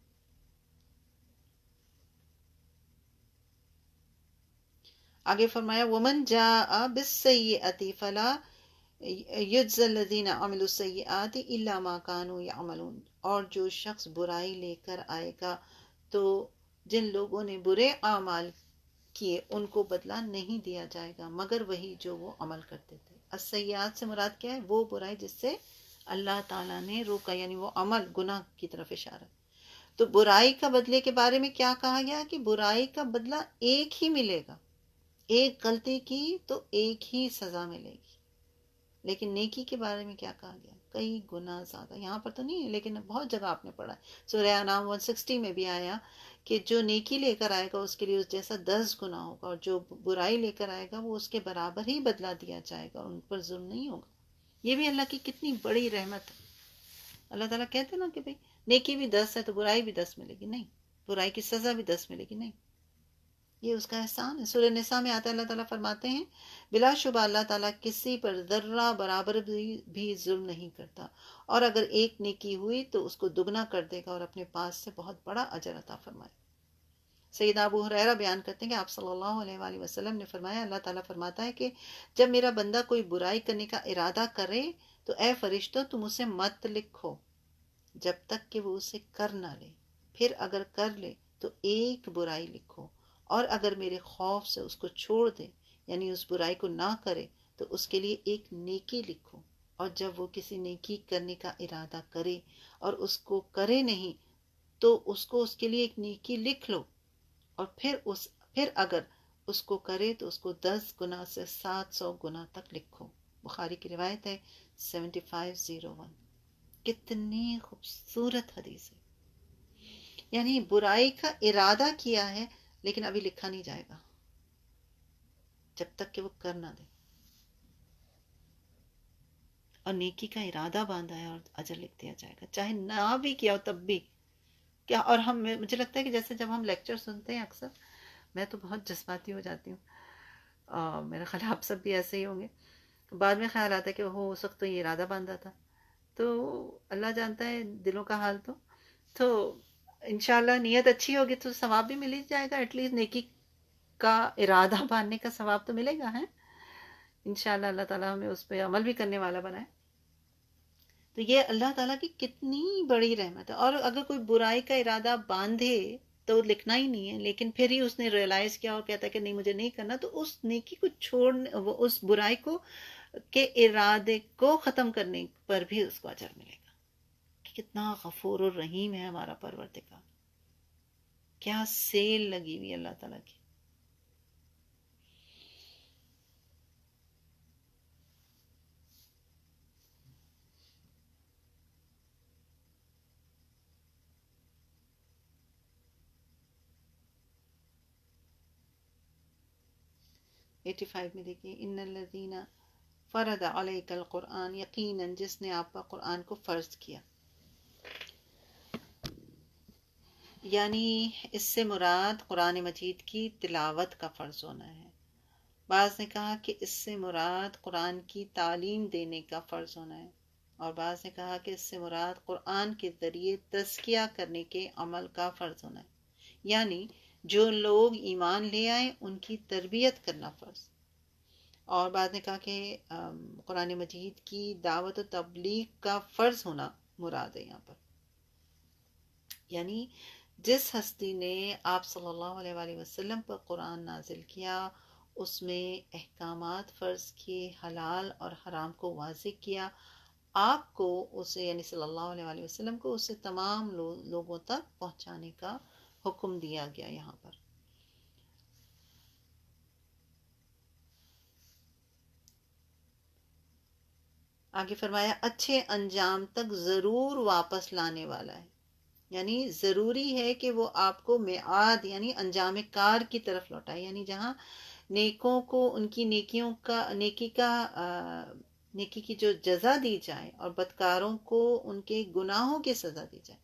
A: آگے فرمایا ومن جاء بالسیئۃ فلا یجزی الذین عملوا السیئات الا ما كانوا یعملون، اور جو شخص برائی لے کر آئے گا تو جن لوگوں نے برے اعمال کیے ان کو بدلہ نہیں دیا جائے گا مگر وہی جو وہ عمل کرتے تھے. السیئات سے مراد کیا ہے؟ وہ برائی جس سے اللہ تعالیٰ نے روکا، یعنی وہ عمل گناہ کی طرف اشارہ. تو برائی کا بدلے کے بارے میں کیا کہا گیا کہ برائی کا بدلہ ایک ہی ملے گا، ایک غلطی کی تو ایک ہی سزا ملے گی. لیکن نیکی کے بارے میں کیا کہا گیا؟ کئی گنا زیادہ. یہاں پر تو نہیں ہے لیکن بہت جگہ آپ نے پڑھا ہے. سورہ انعام 160 میں بھی آیا کہ جو نیکی لے کر آئے گا اس کے لیے اس جیسا 10 گنا ہوگا، اور جو برائی لے کر آئے گا وہ اس کے برابر ہی بدلہ دیا جائے گا، اور ان پر ظلم نہیں ہوگا. یہ بھی اللہ کی کتنی بڑی رحمت ہے. اللہ تعالیٰ کہتے نا کہ بھئی نیکی بھی 10 ہے تو برائی بھی 10 ملے گی، نہیں، برائی کی سزا بھی 10 ملے گی، نہیں، یہ اس کا احسان ہے. سورہ نساء میں آتا ہے اللہ تعالیٰ فرماتے ہیں بلا شبہ اللہ تعالیٰ کسی پر ذرہ برابر بھی ظلم نہیں کرتا، اور اگر ایک نیکی ہوئی تو اس کو دگنا کر دے گا اور اپنے پاس سے بہت بڑا اجر عطا فرمائے. سیدنا ابو ہریرہ بیان کرتے ہیں کہ آپ صلی اللہ علیہ وآلہ وسلم نے فرمایا، اللہ تعالیٰ فرماتا ہے کہ جب میرا بندہ کوئی برائی کرنے کا ارادہ کرے تو اے فرشتوں تم اسے مت لکھو جب تک کہ وہ اسے کر نہ لے، پھر اگر کر لے تو ایک برائی لکھو، اور اگر میرے خوف سے اس کو چھوڑ دے یعنی اس برائی کو نہ کرے تو اس کے لیے ایک نیکی لکھو، اور جب وہ کسی نیکی کرنے کا ارادہ کرے اور اس کو کرے نہیں تو اس کو اس کے لیے ایک نیکی لکھ لو، اور پھر اگر اس کو کرے تو اس کو 10 گنا سے 700 گنا تک لکھو. بخاری کی روایت ہے 7501. کتنی خوبصورت حدیث ہے. یعنی برائی کا ارادہ کیا ہے لیکن ابھی لکھا نہیں جائے گا جب تک کہ وہ کر نہ دے، اور نیکی کا ارادہ باندھا ہے اور اجر لکھ دیا جائے گا چاہے نہ بھی کیا ہو تب بھی. کیا اور مجھے لگتا ہے کہ جیسے جب ہم لیکچر سنتے ہیں اکثر میں تو بہت جذباتی ہو جاتی ہوں، میرا خیال آپ سب بھی ایسے ہی ہوں گے. بعد میں خیال آتا ہے کہ وہ اس وقت تو یہ ارادہ باندھا تھا، تو اللہ جانتا ہے دلوں کا حال. تو انشاءاللہ نیت اچھی ہوگی تو ثواب بھی مل ہی جائے گا، ایٹ لیسٹ نیکی کا ارادہ باندھنے کا ثواب تو ملے گا. ہے انشاءاللہ اللہ تعالیٰ ہمیں اس پہ عمل بھی کرنے والا بنائے. تو یہ اللہ تعالیٰ کی کتنی بڑی رحمت ہے. اور اگر کوئی برائی کا ارادہ باندھے تو لکھنا ہی نہیں ہے، لیکن پھر ہی اس نے ریئلائز کیا اور کہتا ہے کہ نہیں مجھے نہیں کرنا، تو اس نیکی کو چھوڑنے، اس برائی کو کے ارادے کو ختم کرنے پر بھی اس کو اجر ملے گا. کتنا غفور الرحیم ہے ہمارا پروردگار، کیا سیل لگی ہوئی اللہ تعالیٰ کی. ایٹی 85 میں دیکھیے ان الذین فرض علیک القرآن، یقیناً جس نے آپ پر قرآن کو فرض کیا. یعنی اس سے مراد قرآن مجید کی تلاوت کا فرض ہونا ہے. بعض نے کہا کہ اس سے مراد قرآن کی تعلیم دینے کا فرض ہونا ہے، اور بعض نے کہا کہ اس سے مراد قرآن کے ذریعے تزکیہ کرنے کے عمل کا فرض ہونا ہے. یعنی جو لوگ ایمان لے آئیں ان کی تربیت کرنا فرض. اور بعد نے کہا کہ قرآن مجید کی دعوت و تبلیغ کا فرض ہونا مراد ہے یہاں پر. یعنی جس ہستی نے آپ صلی اللہ علیہ وآلہ وسلم پر قرآن نازل کیا اس میں احکامات فرض کیے، حلال اور حرام کو واضح کیا، آپ کو اسے یعنی صلی اللہ علیہ وآلہ وسلم کو اسے تمام لوگوں تک پہنچانے کا حکم دیا گیا. یہاں پر آگے فرمایا اچھے انجام تک ضرور واپس لانے والا ہے. یعنی ضروری ہے کہ وہ آپ کو میعاد یعنی انجام کار کی طرف لوٹائے، یعنی جہاں نیکوں کو ان کی نیکی کی جو جزا دی جائے اور بدکاروں کو ان کے گناہوں کی سزا دی جائے،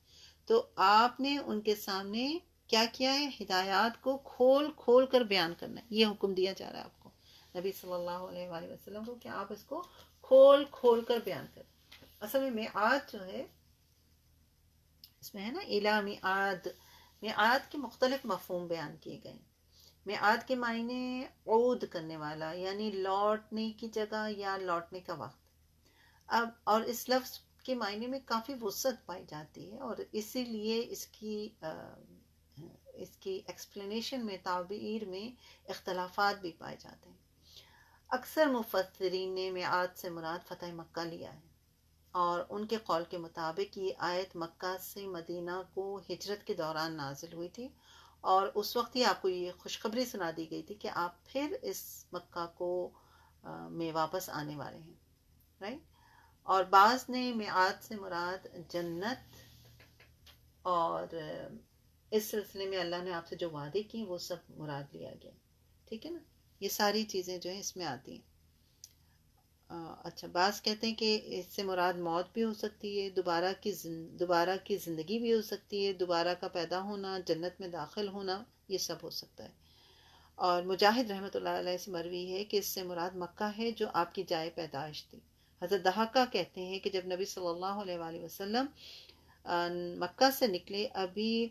A: تو آپ نے ان کے سامنے کیا کیا ہے؟ ہدایات کو کھول کھول کر بیان کرنا ہے. یہ حکم دیا جا رہا ہے آپ کو نبی صلی اللہ علیہ وآلہ وسلم کو کہ آپ اس کو کھول کھول کر بیان کریں. اصل میں میعاد جو ہے اس میں ہے نا الہ میعاد، میعاد کے مختلف مفہوم بیان کیے گئے. میعاد کے معنی عود کرنے والا، یعنی لوٹنے کی جگہ یا لوٹنے کا وقت. اب اور اس لفظ کے معنی میں کافی وسعت پائی جاتی ہے، اور اسی لیے اس کی ایکسپلینیشن میں، تعبیر میں اختلافات بھی پائے جاتے ہیں. اکثر مفسرین نے میعاد سے مراد فتح مکہ لیا ہے، اور ان کے قول کے مطابق یہ آیت مکہ سے مدینہ کو ہجرت کے دوران نازل ہوئی تھی، اور اس وقت ہی آپ کو یہ خوشخبری سنا دی گئی تھی کہ آپ پھر اس مکہ کو میں واپس آنے والے ہیں. رائٹ. اور بعض نے میعاد سے مراد جنت، اور اس سلسلے میں اللہ نے آپ سے جو وعدے کی وہ سب مراد لیا گیا. ٹھیک ہے نا. یہ ساری چیزیں جو ہیں اس میں آتی ہیں. اچھا، بعض کہتے ہیں کہ اس سے مراد موت بھی ہو سکتی ہے، دوبارہ کی زندگی بھی ہو سکتی ہے، دوبارہ کا پیدا ہونا، جنت میں داخل ہونا، یہ سب ہو سکتا ہے. اور مجاہد رحمۃ اللہ علیہ سے مروی ہے کہ اس سے مراد مکہ ہے جو آپ کی جائے پیدائش تھی. حضرت دھاکہ کہتے ہیں کہ جب نبی صلی اللہ علیہ وآلہ وسلم مکہ سے نکلے، ابھی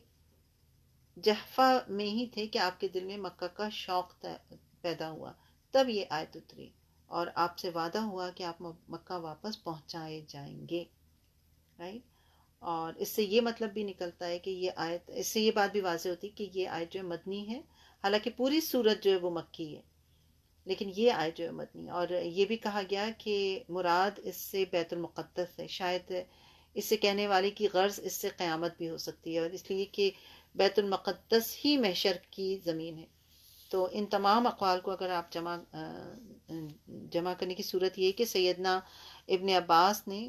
A: جحفہ میں ہی تھے کہ آپ کے دل میں مکہ کا شوق پیدا ہوا، تب یہ آیت اتری اور آپ سے وعدہ ہوا کہ آپ مکہ واپس پہنچائے جائیں گے. رائٹ. اور اس سے یہ مطلب بھی نکلتا ہے کہ یہ آیت، اس سے یہ بات بھی واضح ہوتی کہ یہ آیت جو ہے مدنی ہے، حالانکہ پوری صورت جو ہے وہ مکی ہے، لیکن یہ آیت جو ہے مدنی. اور یہ بھی کہا گیا کہ مراد اس سے بیت المقدس ہے. شاید اس سے کہنے والے کی غرض اس سے قیامت بھی ہو سکتی ہے، اور اس لیے کہ بیت المقدس ہی محشر کی زمین ہے. تو ان تمام اقوال کو اگر آپ جمع کرنے کی صورت یہ کہ سیدنا ابن عباس نے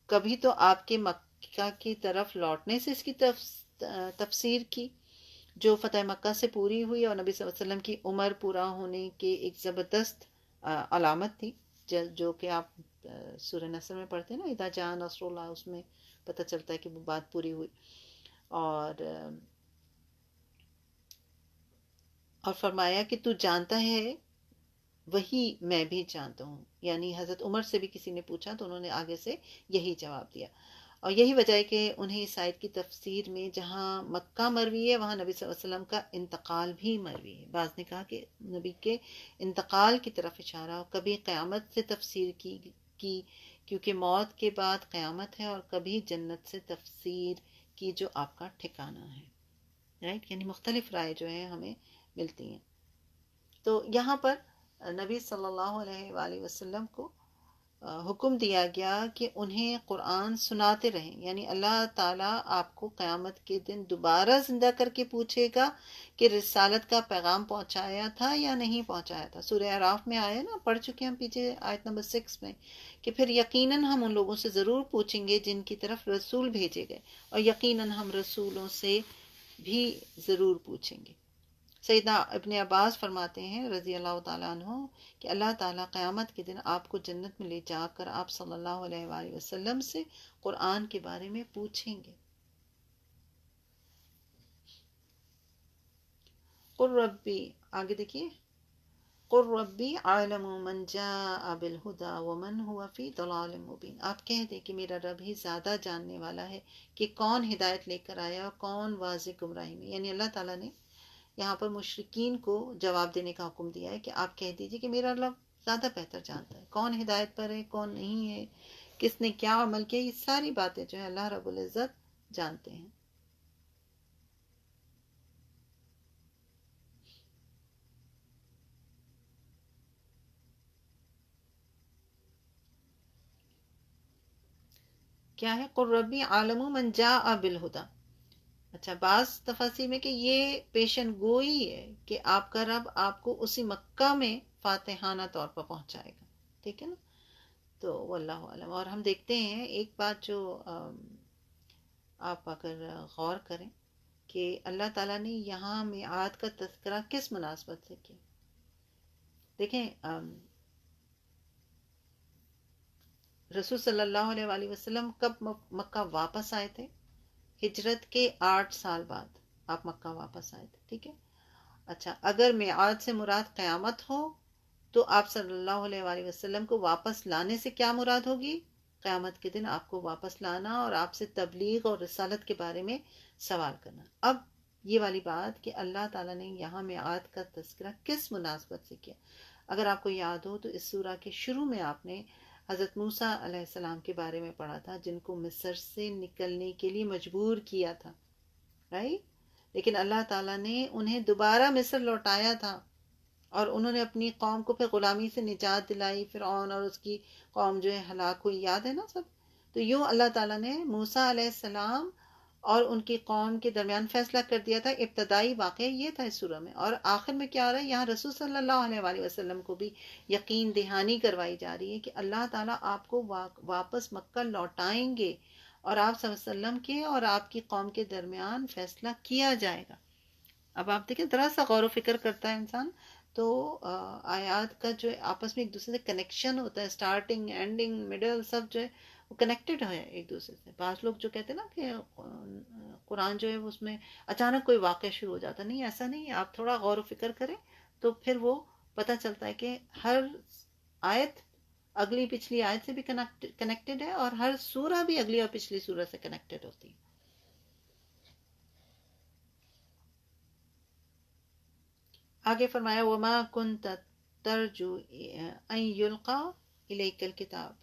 A: کبھی تو آپ کے مکہ کی طرف لوٹنے سے اس کی تفسیر کی، جو فتح مکہ سے پوری ہوئی اور نبی صلی اللہ علیہ وسلم کی عمر پورا ہونے کے ایک زبردست علامت تھی، جو کہ آپ سورہ نصر میں پڑھتے ہیں نا، اذا جاء نصر اللہ، اس میں پتہ چلتا ہے کہ وہ بات پوری ہوئی. اور فرمایا کہ تو جانتا ہے وہی میں بھی جانتا ہوں. یعنی حضرت عمر سے بھی کسی نے پوچھا تو انہوں نے آگے سے یہی جواب دیا. اور یہی وجہ ہے کہ انہیں اس آیت کی تفسیر میں جہاں مکہ مروی ہے وہاں نبی صلی اللہ علیہ وسلم کا انتقال بھی مروی ہے. بعض نے کہا کہ نبی کے انتقال کی طرف اشارہ، کبھی قیامت سے تفسیر کی کیونکہ موت کے بعد قیامت ہے، اور کبھی جنت سے تفسیر کی جو آپ کا ٹھکانہ ہے. رائٹ. یعنی مختلف رائے جو ہیں ہمیں ملتی ہیں. تو یہاں پر نبی صلی اللہ علیہ وآلہ وسلم کو حکم دیا گیا کہ انہیں قرآن سناتے رہیں. یعنی اللہ تعالیٰ آپ کو قیامت کے دن دوبارہ زندہ کر کے پوچھے گا کہ رسالت کا پیغام پہنچایا تھا یا نہیں پہنچایا تھا. سورہ اعراف میں آیا نا، پڑھ چکے ہم پیچھے آیت نمبر 6 میں، کہ پھر یقیناً ہم ان لوگوں سے ضرور پوچھیں گے جن کی طرف رسول بھیجے گئے، اور یقیناً ہم رسولوں سے بھی ضرور پوچھیں گے. سیدنا ابن عباس فرماتے ہیں رضی اللہ تعالیٰ عنہ کہ اللہ تعالیٰ قیامت کے دن آپ کو جنت میں لے جا کر آپ صلی اللہ علیہ وآلہ وسلم سے قرآن کے بارے میں پوچھیں گے. قل ربی، آگے دیکھیے، قل ربی عالم من جاء بالہدی ومن هو فی ضلال مبین. آپ کہہ دیں کہ میرا رب ہی زیادہ جاننے والا ہے کہ کون ہدایت لے کر آیا اور کون واضح گمراہی میں. یعنی اللہ تعالیٰ نے یہاں پر مشرکین کو جواب دینے کا حکم دیا ہے کہ آپ کہہ دیجئے کہ میرا رب زیادہ بہتر جانتا ہے کون ہدایت پر ہے، کون نہیں ہے، کس نے کیا عمل کیا. یہ ساری باتیں جو ہیں اللہ رب العزت جانتے ہیں. کیا ہے؟ قل ربی عالم من جاء بالہدی. اچھا، بعض تفاسیر میں کہ یہ پیشن گوئی ہے کہ آپ کا رب آپ کو اسی مکہ میں فاتحانہ طور پر پہنچائے گا. ٹھیک ہے نا. تو واللہ عالم. اور ہم دیکھتے ہیں ایک بات جو آپ اگر غور کریں کہ اللہ تعالیٰ نے یہاں میعاد کا تذکرہ کس مناسبت سے کیا. دیکھیں، رسول صلی اللہ علیہ وسلم کب مکہ واپس آئے تھے؟ ہجرت کے 8 سال بعد. آپ مکہ واپس آئے تھے، ٹھیک ہے. اچھا، اگر میعاد سے مراد قیامت ہو تو آپ صلی اللہ علیہ وآلہ وسلم کو واپس لانے سے کیا مراد ہوگی؟ قیامت کے دن آپ کو واپس لانا اور آپ سے تبلیغ اور رسالت کے بارے میں سوال کرنا. اب یہ والی بات کہ اللہ تعالیٰ نے یہاں میعاد کا تذکرہ کس مناسبت سے کیا؟ اگر آپ کو یاد ہو تو اس سورہ کے شروع میں آپ نے حضرت موسیٰ علیہ السلام کے بارے میں پڑھا تھا، جن کو مصر سے نکلنے کے لیے مجبور کیا تھا، رائٹ؟ لیکن اللہ تعالیٰ نے انہیں دوبارہ مصر لوٹایا تھا اور انہوں نے اپنی قوم کو پھر غلامی سے نجات دلائی. فرعون اور اس کی قوم جو ہے ہلاک ہوئی، یاد ہے نا سب؟ تو یوں اللہ تعالیٰ نے موسیٰ علیہ السلام اور ان کی قوم کے درمیان فیصلہ کر دیا تھا. ابتدائی واقعہ یہ تھا اس سورہ میں. اور آخر میں کیا ہو رہا ہے؟ یہاں رسول صلی اللہ علیہ وآلہ وسلم کو بھی یقین دہانی کروائی جا رہی ہے کہ اللہ تعالیٰ آپ کو واپس مکہ لوٹائیں گے اور آپ صلی اللہ علیہ وسلم کے اور آپ کی قوم کے درمیان فیصلہ کیا جائے گا. اب آپ دیکھیں، ذرا سا غور و فکر کرتا ہے انسان تو آیات کا جو آپس میں ایک دوسرے سے کنیکشن ہوتا ہے، سٹارٹنگ اینڈنگ مڈل سب جو ہے وہ کنیکٹڈ ہے ایک دوسرے سے. بعض لوگ جو کہتے ہیں نا کہ قرآن جو ہے اس میں اچانک کوئی واقعہ شروع ہو جاتا، نہیں، ایسا نہیں ہے. آپ تھوڑا غور و فکر کریں تو پھر وہ پتہ چلتا ہے کہ ہر آیت اگلی پچھلی آیت سے بھی کنیکٹڈ ہے اور ہر سورہ بھی اگلی اور پچھلی سورہ سے کنیکٹڈ ہوتی ہے. آگے فرمایا وما كنت ترجو ان يلقى اليك الكتاب،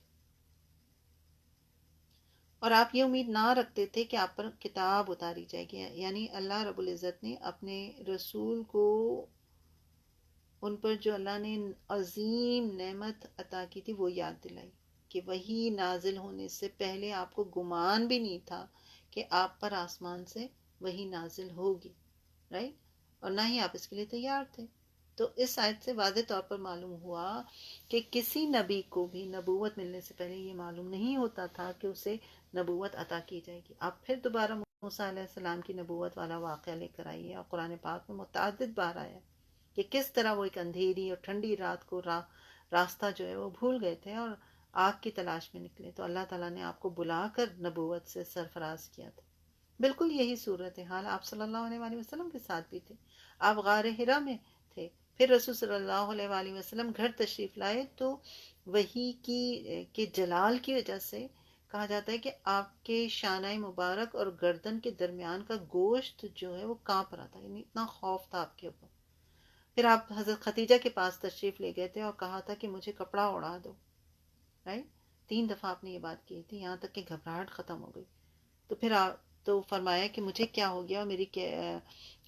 A: اور آپ یہ امید نہ رکھتے تھے کہ آپ پر کتاب اتاری جائے گی. یعنی اللہ رب العزت نے اپنے رسول کو ان پر جو اللہ نے عظیم نعمت عطا کی تھی وہ یاد دلائی کہ وہی نازل ہونے سے پہلے آپ کو گمان بھی نہیں تھا کہ آپ پر آسمان سے وہی نازل ہوگی، رائٹ؟ اور نہ ہی آپ اس کے لیے تیار تھے. تو اس آیت سے واضح طور پر معلوم ہوا کہ کسی نبی کو بھی نبوت ملنے سے پہلے یہ معلوم نہیں ہوتا تھا کہ اسے نبوت عطا کی جائے گی. آپ پھر دوبارہ موسیٰ علیہ السلام کی نبوت والا واقعہ لے کر آئیے، اور قرآن پاک میں متعدد بار آیا کہ کس طرح وہ ایک اندھیری اور ٹھنڈی رات کو راستہ جو ہے وہ بھول گئے تھے اور آگ کی تلاش میں نکلے تو اللہ تعالیٰ نے آپ کو بلا کر نبوت سے سرفراز کیا تھا. بالکل یہی صورت حال آپ صلی اللہ علیہ وآلہ وسلم کے ساتھ بھی تھے. آپ غار حرا میں تھے، پھر رسول صلی اللہ علیہ وآلہ وسلم گھر تشریف لائے تو وہی کی جلال کی وجہ سے کہا جاتا ہے کہ آپ کے شانہ مبارک اور گردن کے درمیان کا گوشت جو ہے وہ کانپ رہا تھا، یعنی اتنا خوف تھا آپ کے اوپر. پھر آپ حضرت خدیجہ کے پاس تشریف لے گئے تھے اور کہا تھا کہ مجھے کپڑا اڑا دو، رائٹ؟ 3 دفعہ آپ نے یہ بات کی تھی، یہاں تک کہ گھبراہٹ ختم ہو گئی. تو پھر تو فرمایا کہ مجھے کیا ہو گیا،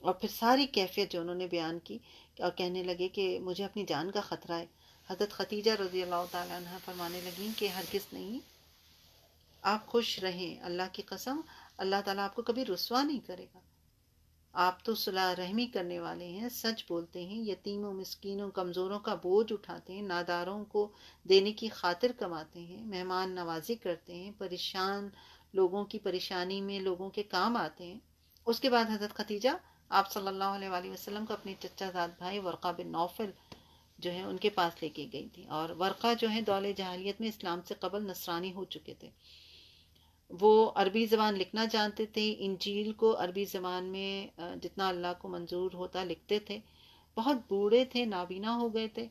A: اور پھر ساری کیفیت جو انہوں نے بیان کی اور کہنے لگے کہ مجھے اپنی جان کا خطرہ ہے. حضرت خدیجہ رضی اللہ تعالیٰ عنہ فرمانے لگیں کہ ہرگز نہیں، آپ خوش رہیں، اللہ کی قسم اللہ تعالیٰ آپ کو کبھی رسوا نہیں کرے گا. آپ تو صلح رحمی کرنے والے ہیں، سچ بولتے ہیں، یتیموں مسکینوں کمزوروں کا بوجھ اٹھاتے ہیں، ناداروں کو دینے کی خاطر کماتے ہیں، مہمان نوازی کرتے ہیں، پریشان لوگوں کی پریشانی میں لوگوں کے کام آتے ہیں. اس کے بعد حضرت خدیجہ آپ صلی اللہ علیہ وآلہ وسلم کو اپنے چچا زاد بھائی ورقہ بن نوفل جو ہیں ان کے پاس لے کے گئی تھی. اور ورقہ جو ہیں دور جاہلیت میں اسلام سے قبل نصرانی ہو چکے تھے. وہ عربی زبان لکھنا جانتے تھے، انجیل کو عربی زبان میں جتنا اللہ کو منظور ہوتا لکھتے تھے. بہت بوڑھے تھے، نابینا ہو گئے تھے.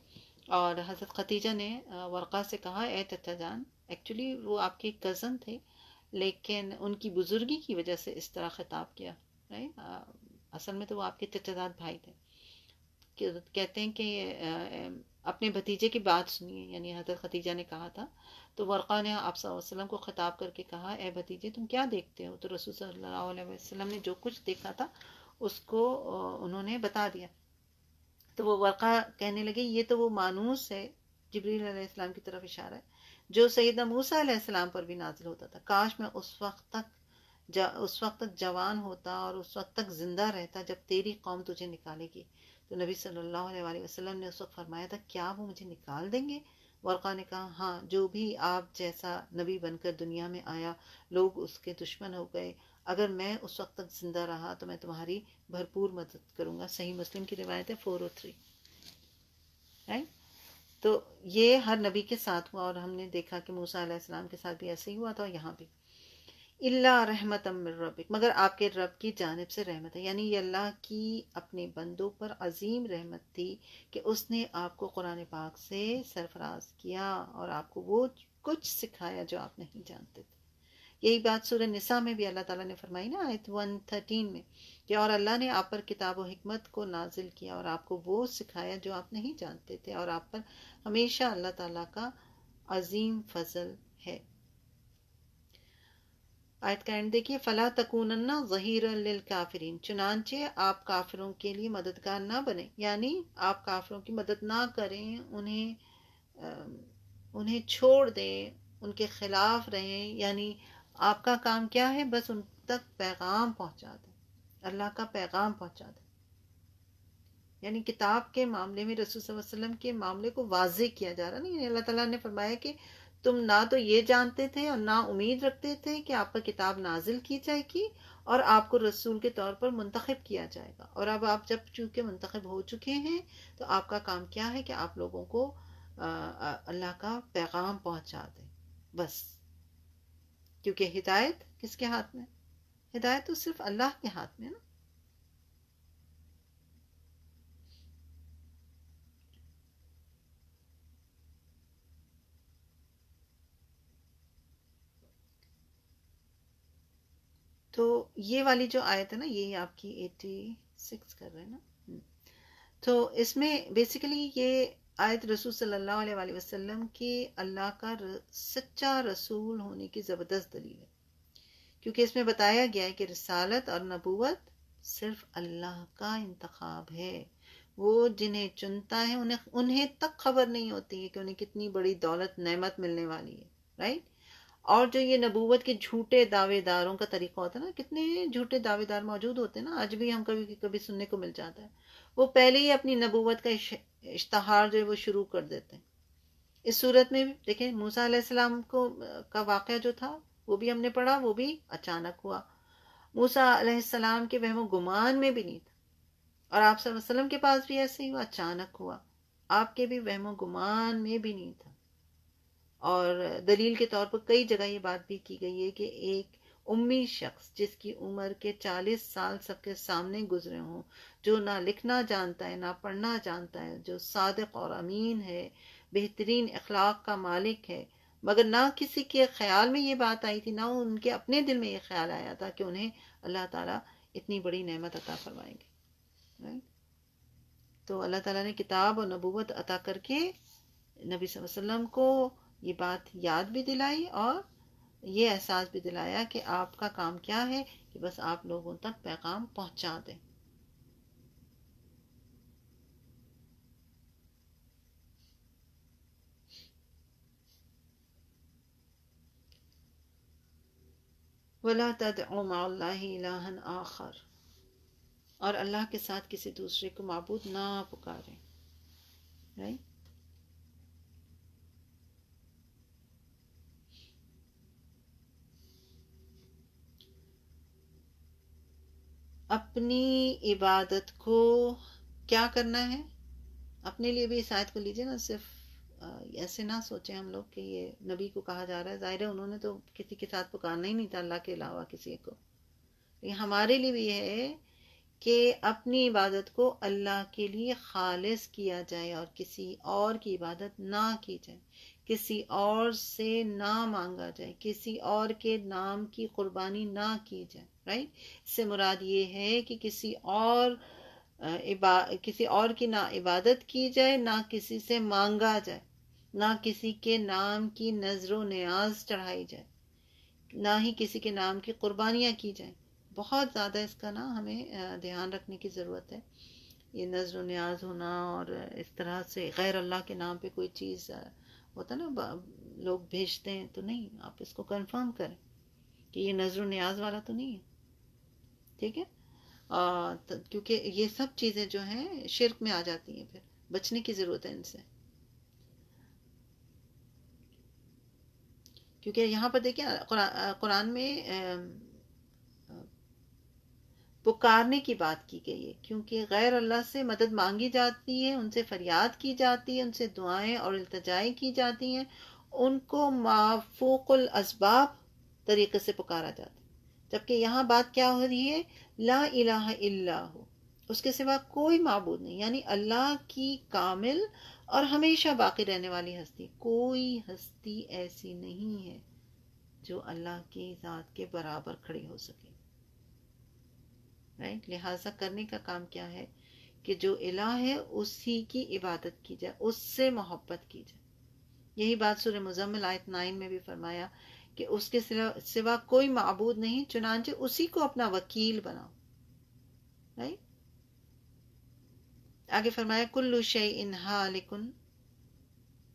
A: اور حضرت خدیجہ نے ورقہ سے کہا اے چچا جان، ایکچولی وہ آپ کے کزن تھے لیکن ان کی بزرگی کی وجہ سے اس طرح خطاب کیا، اصل میں تو وہ آپ کے چچا زاد بھائی تھے. کہتے ہیں کہ اپنے بھتیجے کی بات سنیے، یعنی حضرت خدیجہ نے کہا تھا. تو ورقہ نے آپ صلی اللہ علیہ وسلم کو خطاب کر کے کہا اے بھتیجے تم کیا دیکھتے ہو؟ تو رسول صلی اللہ علیہ وسلم نے جو کچھ دیکھا تھا اس کو انہوں نے بتا دیا. تو وہ ورقہ کہنے لگے یہ تو وہ مانوس ہے، جبریل علیہ السلام کی طرف اشارہ ہے، جو سیدنا موسیٰ علیہ السلام پر بھی نازل ہوتا تھا. کاش میں اس وقت تک جوان ہوتا اور اس وقت تک زندہ رہتا جب تیری قوم تجھے نکالے گی. تو نبی صلی اللہ علیہ وآلہ وسلم نے اس وقت فرمایا تھا کیا وہ مجھے نکال دیں گے؟ ورقہ نے کہا ہاں، جو بھی آپ جیسا نبی بن کر دنیا میں آیا لوگ اس کے دشمن ہو گئے، اگر میں اس وقت تک زندہ رہا تو میں تمہاری بھرپور مدد کروں گا. صحیح مسلم کی روایت ہے 403. تو یہ ہر نبی کے ساتھ ہوا اور ہم نے دیکھا کہ موسیٰ علیہ السلام کے ساتھ بھی ایسے ہی ہوا تھا اور یہاں بھی. الا رحمت من ربک، مگر آپ کے رب کی جانب سے رحمت ہے، یعنی یہ اللہ کی اپنے بندوں پر عظیم رحمت تھی کہ اس نے آپ کو قرآن پاک سے سرفراز کیا اور آپ کو وہ کچھ سکھایا جو آپ نہیں جانتے تھے۔ یہی بات سورہ نساء میں بھی اللہ تعالیٰ نے فرمائی نا، آیت 113 میں، کہ اور اللہ نے آپ پر کتاب و حکمت کو نازل کیا اور آپ کو وہ سکھایا جو آپ نہیں جانتے تھے، اور آپ پر ہمیشہ اللہ تعالیٰ کا عظیم فضل ہے۔ آیت کا اینڈ دیکھیے، فلا تکونن ظہیرا للکافرین، چنانچہ آپ کافروں کے لیے مددگار نہ بنے، یعنی آپ کافروں کی مدد نہ کریں، انہیں چھوڑ دیں، ان کے خلاف رہیں، یعنی آپ کا کام کیا ہے؟ بس ان تک پیغام پہنچا دیں، اللہ کا پیغام پہنچا دیں، یعنی کتاب کے معاملے میں رسول صلی اللہ علیہ وسلم کے معاملے کو واضح کیا جا رہا نہیں، یعنی اللہ تعالیٰ نے فرمایا کہ تم نہ تو یہ جانتے تھے اور نہ امید رکھتے تھے کہ آپ پر کتاب نازل کی جائے گی اور آپ کو رسول کے طور پر منتخب کیا جائے گا، اور اب آپ جب چونکہ منتخب ہو چکے ہیں تو آپ کا کام کیا ہے کہ آپ لوگوں کو اللہ کا پیغام پہنچا دیں بس، کیونکہ ہدایت کس کے ہاتھ میں؟ ہدایت تو صرف اللہ کے ہاتھ میں نا۔ تو یہ والی جو آیت ہے نا، یہی آپ کی 86 کر رہے ہیں نا۔ تو اس میں بیسیکلی یہ آیت رسول صلی اللہ علیہ وآلہ وسلم کے اللہ کا سچا رسول ہونے کی زبردست دلیل ہے، کیونکہ اس میں بتایا گیا ہے کہ رسالت اور نبوت صرف اللہ کا انتخاب ہے، وہ جنہیں چنتا ہے انہیں تک خبر نہیں ہوتی ہے کہ انہیں کتنی بڑی دولت نعمت ملنے والی ہے، رائٹ؟ اور جو یہ نبوت کے جھوٹے دعوے داروں کا طریقہ ہوتا ہے نا، کتنے جھوٹے دعوے دار موجود ہوتے ہیں نا، آج بھی ہم کبھی کبھی سننے کو مل جاتا ہے، وہ پہلے ہی اپنی نبوت کا اشتہار جو ہے وہ شروع کر دیتے ہیں۔ اس صورت میں بھی دیکھیں، موسیٰ علیہ السلام کا واقعہ جو تھا وہ بھی ہم نے پڑھا، وہ بھی اچانک ہوا، موسیٰ علیہ السلام کے وہم و گمان میں بھی نہیں تھا، اور آپ صلی اللہ علیہ وسلم کے پاس بھی ایسے ہی ہوا، اچانک ہوا، آپ کے بھی وہم و گمان میں بھی نہیں تھا۔ اور دلیل کے طور پر کئی جگہ یہ بات بھی کی گئی ہے کہ ایک امی شخص جس کی عمر کے 40 سال سب کے سامنے گزرے ہوں، جو نہ لکھنا جانتا ہے نہ پڑھنا جانتا ہے، جو صادق اور امین ہے، بہترین اخلاق کا مالک ہے، مگر نہ کسی کے خیال میں یہ بات آئی تھی، نہ ان کے اپنے دل میں یہ خیال آیا تھا کہ انہیں اللہ تعالیٰ اتنی بڑی نعمت عطا فرمائیں گے۔ تو اللہ تعالیٰ نے کتاب اور نبوت عطا کر کے نبی صلی اللہ علیہ وسلم کو یہ بات یاد بھی دلائی اور یہ احساس بھی دلایا کہ آپ کا کام کیا ہے کہ بس آپ لوگوں تک پیغام پہنچا دیں۔ وَلَا تَدْعُ مَعَ اللَّهِ إِلَٰهًا آخَرَ، اور اللہ کے ساتھ کسی دوسرے کو معبود نہ پکاریں، رائٹ؟ اپنی عبادت کو کیا کرنا ہے؟ اپنے لیے بھی اس آیت کو لیجئے نا، صرف ایسے نہ سوچیں ہم لوگ کہ یہ نبی کو کہا جا رہا ہے، ظاہر ہے انہوں نے تو کسی کے ساتھ پکارنا ہی نہیں تھا اللہ کے علاوہ کسی کو، لیکن ہمارے لیے بھی ہے کہ اپنی عبادت کو اللہ کے لیے خالص کیا جائے اور کسی اور کی عبادت نہ کی جائے، کسی اور سے نہ مانگا جائے، کسی اور کے نام کی قربانی نہ کی جائے، رائٹ؟ اس سے مراد یہ ہے کہ کسی اور کی نہ عبادت کی جائے، نہ کسی سے مانگا جائے، نہ کسی کے نام کی نذر و نیاز چڑھائی جائے، نہ ہی کسی کے نام کی قربانیاں کی جائیں۔ بہت زیادہ اس کا نا ہمیں دھیان رکھنے کی ضرورت ہے، یہ نذر و نیاز ہونا اور اس طرح سے غیر اللہ کے نام پہ کوئی چیز ہوتا نا لوگ بھیجتے ہیں، تو نہیں، آپ اس کو کنفرم کریں کہ یہ نذر و نیاز والا تو نہیں ہے، ٹھیک ہے؟ کیونکہ یہ سب چیزیں جو ہیں شرک میں آ جاتی ہیں، پھر بچنے کی ضرورت ہے ان سے، کیونکہ یہاں پر دیکھیں قرآن میں پکارنے کی بات کی گئی ہے، کیونکہ غیر اللہ سے مدد مانگی جاتی ہے، ان سے فریاد کی جاتی ہے، ان سے دعائیں اور التجائیں کی جاتی ہیں، ان کو مافوق الاسباب طریقے سے پکارا جاتا ہے. جبکہ یہاں بات کیا ہو رہی ہے؟ لا الہ الا ہو، اس کے سوا کوئی معبود نہیں، یعنی اللہ کی کامل اور ہمیشہ باقی رہنے والی ہستی. کوئی ہستی ایسی نہیں ہے جو اللہ کی ذات کے برابر کھڑی ہو سکے. رائٹ؟ لہٰذا کرنے کا کام کیا ہے کہ جو الہ ہے اسی کی عبادت کی جائے، اس سے محبت کی جائے. یہی بات سورہ مزمل آیت 9 میں بھی فرمایا کہ اس کے سوا کوئی معبود نہیں، چنانچہ اسی کو اپنا وکیل بناؤ. رائٹ؟ آگے فرمایا کل شیء ہالک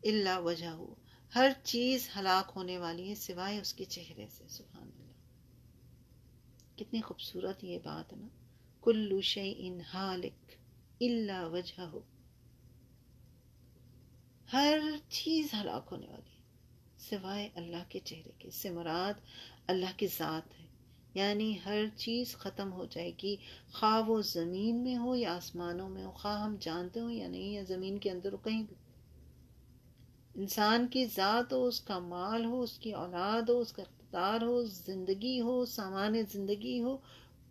A: الا وجہہ، ہر چیز ہلاک ہونے والی ہے سوائے اس کے چہرے سے. سبحان اللہ، کتنی خوبصورت یہ بات ہے نا. کل شیء ہالک الا وجہہ، ہر چیز ہلاک ہونے والی ہے سوائے اللہ کے چہرے کے. سے مراد اللہ کی ذات ہے، یعنی ہر چیز ختم ہو جائے گی، خواہ وہ زمین میں ہو یا آسمانوں میں ہو، خواہ ہم جانتے ہو یا نہیں، یا زمین کے اندر ہو، کہیں بھی. انسان کی ذات ہو، اس کا مال ہو، اس کی اولاد ہو، اس کا اقتدار ہو، زندگی ہو، سامان زندگی ہو،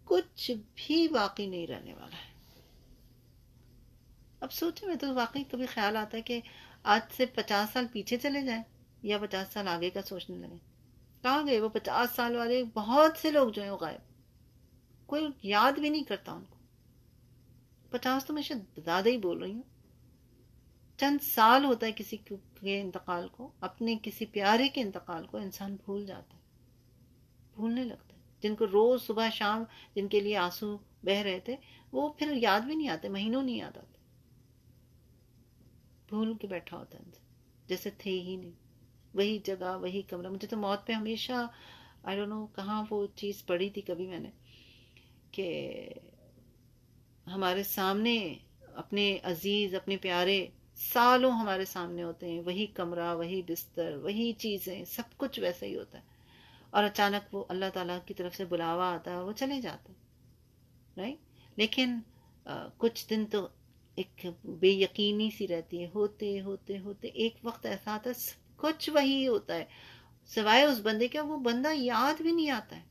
A: کچھ بھی باقی نہیں رہنے والا ہے. اب سوچیں، میں تو واقعی کبھی خیال آتا ہے کہ آج سے 50 سال پیچھے چلے جائیں یا 50 سال آگے کا سوچنے لگیں. کہاں گئے وہ 50 سال والے؟ بہت سے لوگ جو ہیں وہ غائب، کوئی یاد بھی نہیں کرتا ان کو. 50 تو میں شاید زیادہ ہی بول رہی ہوں. چند سال ہوتا ہے کسی کے انتقال کو، اپنے کسی پیارے کے انتقال کو انسان بھول جاتا ہے، بھولنے لگتا ہے. جن کو روز صبح شام جن کے لیے آنسو بہ رہے تھے، وہ پھر یاد بھی نہیں آتے، مہینوں نہیں یاد آتے. بھول کے بیٹھا ہوتا ہے انسان جیسے تھے ہی نہیں. وہی جگہ، وہی کمرہ. مجھے تو موت پہ ہمیشہ آئی ڈونٹ نو کہاں وہ چیز پڑھی تھی کبھی میں نے، کہ ہمارے سامنے اپنے عزیز، اپنے پیارے سالوں ہمارے سامنے ہوتے ہیں، وہی کمرہ، وہی بستر، وہی چیزیں، سب کچھ ویسا ہی ہوتا ہے، اور اچانک وہ اللہ تعالیٰ کی طرف سے بلاوا آتا ہے اور وہ چلے جاتے ہیں. رائٹ؟ لیکن کچھ دن تو ایک بے یقینی سی رہتی ہے، ہوتے ہوتے ہوتے ایک وقت ایسا آتا ہے سب کچھ وہی ہوتا ہے سوائے اس بندے کے، وہ بندہ یاد بھی نہیں آتا ہے.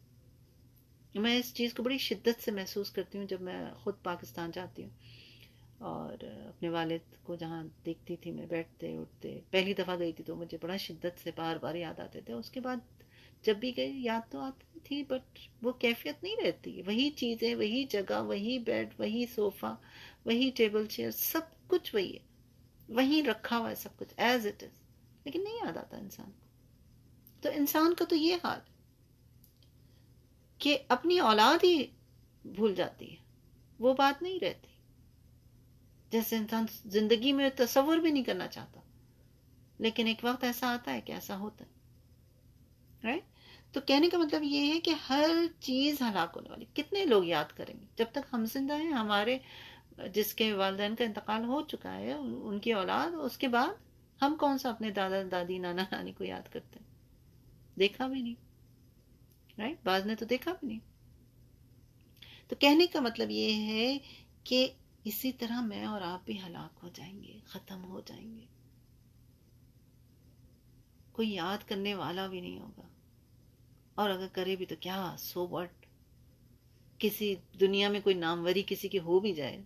A: میں اس چیز کو بڑی شدت سے محسوس کرتی ہوں جب میں خود پاکستان جاتی ہوں اور اپنے والد کو جہاں دیکھتی تھی میں بیٹھتے اٹھتے. پہلی دفعہ گئی تھی تو مجھے بڑا شدت سے بار بار یاد آتے تھے. اس کے بعد جب بھی گئی یاد تو آتی تھی، بٹ وہ کیفیت نہیں رہتی. وہی چیزیں، وہی جگہ، وہی بیڈ، وہی صوفہ، وہی ٹیبل چیئر، سب کچھ وہی ہے، وہیں رکھا ہوا ہے سب کچھ ایز اٹ از، لیکن نہیں یاد آتا انسان کو. تو انسان کا تو یہ حال ہے کہ اپنی اولاد ہی بھول جاتی ہے، وہ بات نہیں رہتی. جیسے انسان زندگی میں تصور بھی نہیں کرنا چاہتا، لیکن ایک وقت ایسا آتا ہے کہ ایسا ہوتا ہے. رائٹ؟ تو کہنے کا مطلب یہ ہے کہ ہر چیز ہلاک ہونے والی. کتنے لوگ یاد کریں گے جب تک ہم زندہ ہیں؟ ہمارے جس کے والدین کا انتقال ہو چکا ہے، ان کی اولاد، اس کے بعد ہم کون سا اپنے دادا دادی نانا نانی کو یاد کرتے ہیں؟ دیکھا بھی نہیں. رائٹ؟ بعض نے تو دیکھا بھی نہیں. تو کہنے کا مطلب یہ ہے کہ اسی طرح میں اور آپ بھی ہلاک ہو جائیں گے، ختم ہو جائیں گے. کوئی یاد کرنے والا بھی نہیں ہوگا، اور اگر کرے بھی تو کیا، سو وٹ. کسی دنیا میں کوئی ناموری کسی کی ہو بھی جائے،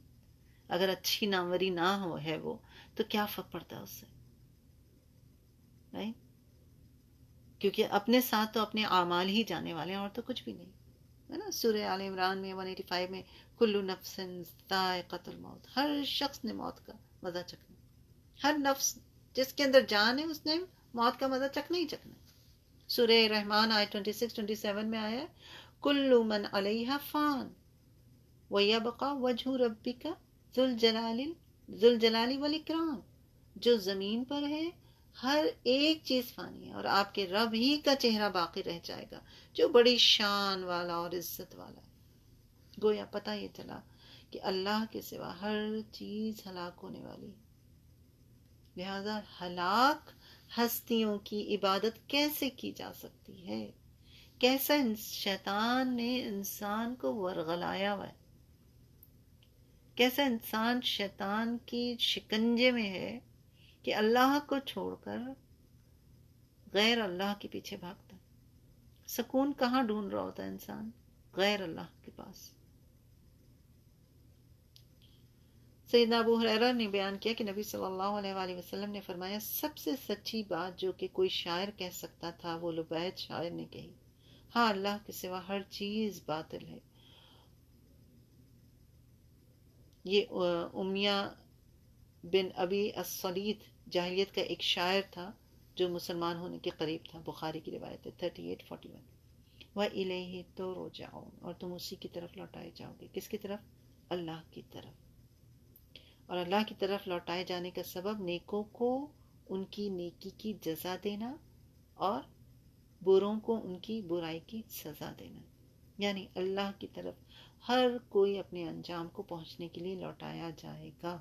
A: اگر اچھی ناموری نہ ہو ہے وہ، تو کیا فرق پڑتا ہے اس سے؟ رائٹ؟ کیونکہ اپنے ساتھ تو اپنے اعمال ہی جانے والے ہیں، اور تو کچھ بھی نہیں ہے نا. سورہ آل عمران میں 185 میں کل نفس ذائقۃ الموت، ہر شخص نے موت کا مزہ چکھنا. ہر نفس جس کے اندر جان ہے اس نے موت کا مزہ چکھنا ہی چکھنا. سورہ رحمان آیت 26-27 میں آیا کل من علیہا فان ویبقى وجہ ربک ذو الجلال والاکرام. جو زمین پر ہے ہر ایک چیز فانی ہے، اور آپ کے رب ہی کا چہرہ باقی رہ جائے گا جو بڑی شان والا اور عزت والا ہے. گویا پتہ یہ چلا کہ اللہ کے سوا ہر چیز ہلاک ہونے والی. لہذا ہلاک ہستیوں کی عبادت کیسے کی جا سکتی ہے؟ کیسا شیطان نے انسان کو ورغلایا ہوا ہے، کیسا انسان شیطان کی شکنجے میں ہے کہ اللہ کو چھوڑ کر غیر اللہ کے پیچھے بھاگتا ہے. سکون کہاں ڈھونڈ رہا ہوتا ہے انسان؟ غیر اللہ کے پاس۔ سیدنا ابو ہریرہ نے بیان کیا کہ نبی صلی اللہ علیہ وآلہ وسلم نے فرمایا سب سے سچی بات جو کہ کوئی شاعر کہہ سکتا تھا وہ لبید شاعر نے کہی، ہاں اللہ کے سوا ہر چیز باطل ہے۔ یہ امیہ بن ابی الصلیت جاہلیت کا ایک شاعر تھا جو مسلمان ہونے کے قریب تھا، بخاری کی روایت ہے 3841۔ وَإِلَيْهِ تُرْجَعُونَ، اور تم اسی کی طرف لوٹائے جاؤ گے۔ کس کی طرف؟ اللہ کی طرف۔ اور اللہ کی طرف لوٹائے جانے کا سبب نیکوں کو ان کی نیکی کی جزا دینا اور بروں کو ان کی برائی کی سزا دینا، یعنی اللہ کی طرف ہر کوئی اپنے انجام کو پہنچنے کے لیے لوٹایا جائے گا۔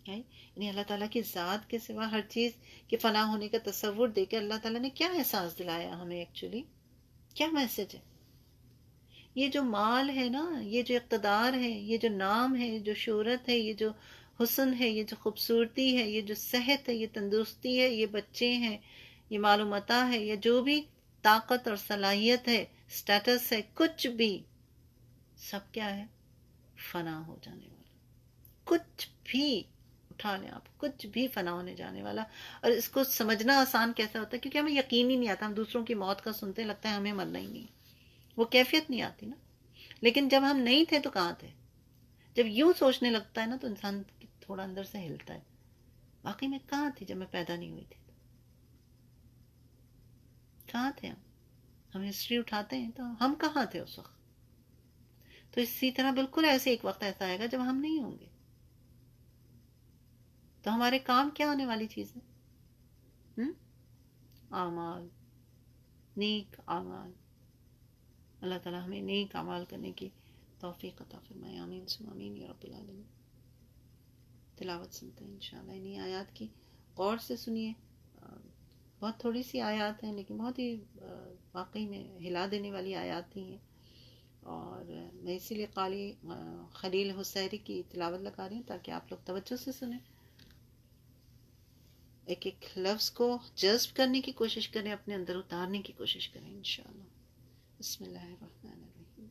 A: یعنی اللہ تعالیٰ کی ذات کے سوا ہر چیز کے فنا ہونے کا تصور دے کے اللہ تعالیٰ نے کیا احساس دلایا ہمیں؟ ایکچولی کیا میسج ہے؟ یہ جو مال ہے نا، یہ جو اقتدار ہے، یہ جو نام ہے، جو شہرت ہے، یہ جو حسن ہے، یہ جو خوبصورتی ہے، یہ جو صحت ہے، یہ تندرستی ہے، یہ بچے ہیں، یہ معلومات ہے، یہ جو بھی طاقت اور صلاحیت ہے، سٹیٹس ہے، کچھ بھی سب کیا ہے؟ فنا ہو جانے والا۔ کچھ بھی اٹھا لیں آپ، کچھ بھی فنا ہونے جانے والا۔ اور اس کو سمجھنا آسان کیسا ہوتا ہے؟ کیونکہ ہمیں یقین ہی نہیں آتا، ہم دوسروں کی موت کا سنتے لگتا ہے ہمیں مرنا ہی نہیں، وہ کیفیت نہیں آتی نا۔ لیکن جب ہم نہیں تھے تو کہاں تھے؟ جب یوں سوچنے لگتا ہے نا تو انسان تھوڑا اندر سے ہلتا ہے، واقعی میں کہاں تھی جب میں پیدا نہیں ہوئی تھی؟ کہاں تھے ہم ہسٹری اٹھاتے ہیں تو ہم کہاں تھے اس وقت؟ تو اسی طرح بالکل ایسے ایک وقت ایسا آئے گا جب ہم نہیں ہوں گے، تو ہمارے کام کیا ہونے والی چیز ہے؟ اعمال، نیک اعمال۔ اللہ تعالیٰ ہمیں نیک اعمال کرنے کی توفیق عطا فرمائے، آمین ثم آمین یا رب العالمین۔ تلاوت سنتے ہیں انشاءاللہ، انہی آیات کی غور سے سنیے۔ بہت تھوڑی سی آیات ہیں لیکن بہت ہی واقعی میں ہلا دینے والی آیات ہی ہیں، اور میں اسی لیے قاری خلیل حسیری کی تلاوت لگا رہی ہوں تاکہ آپ لوگ توجہ سے سنیں، ایک ایک لفظ کو جذب کرنے کی کوشش کریں، اپنے اندر اتارنے کی کوشش کریں انشاءاللہ۔ بسم اللہ الرحمن الرحیم۔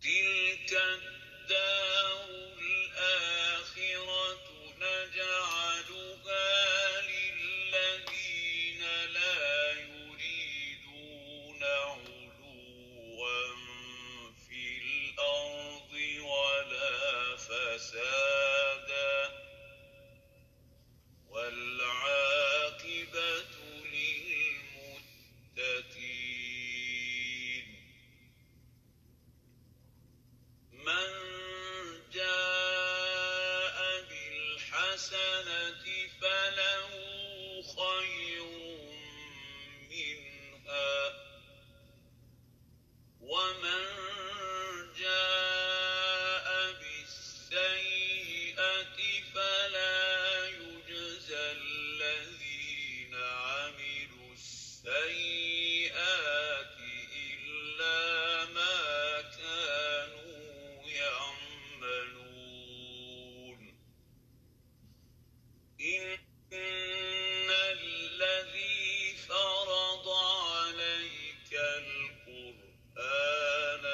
B: تلك الدار الآخرة نجعلها للذين لا يريدون علوا في الأرض ولا فسادا والعاقبة للمتقين. من جاء بالحسنة فله خير منها ومن جاء بالسيئة فلا يجزى الذين عملوا السيئات إلا ما كانوا يعملون. إن الذي فرض عليك القرآن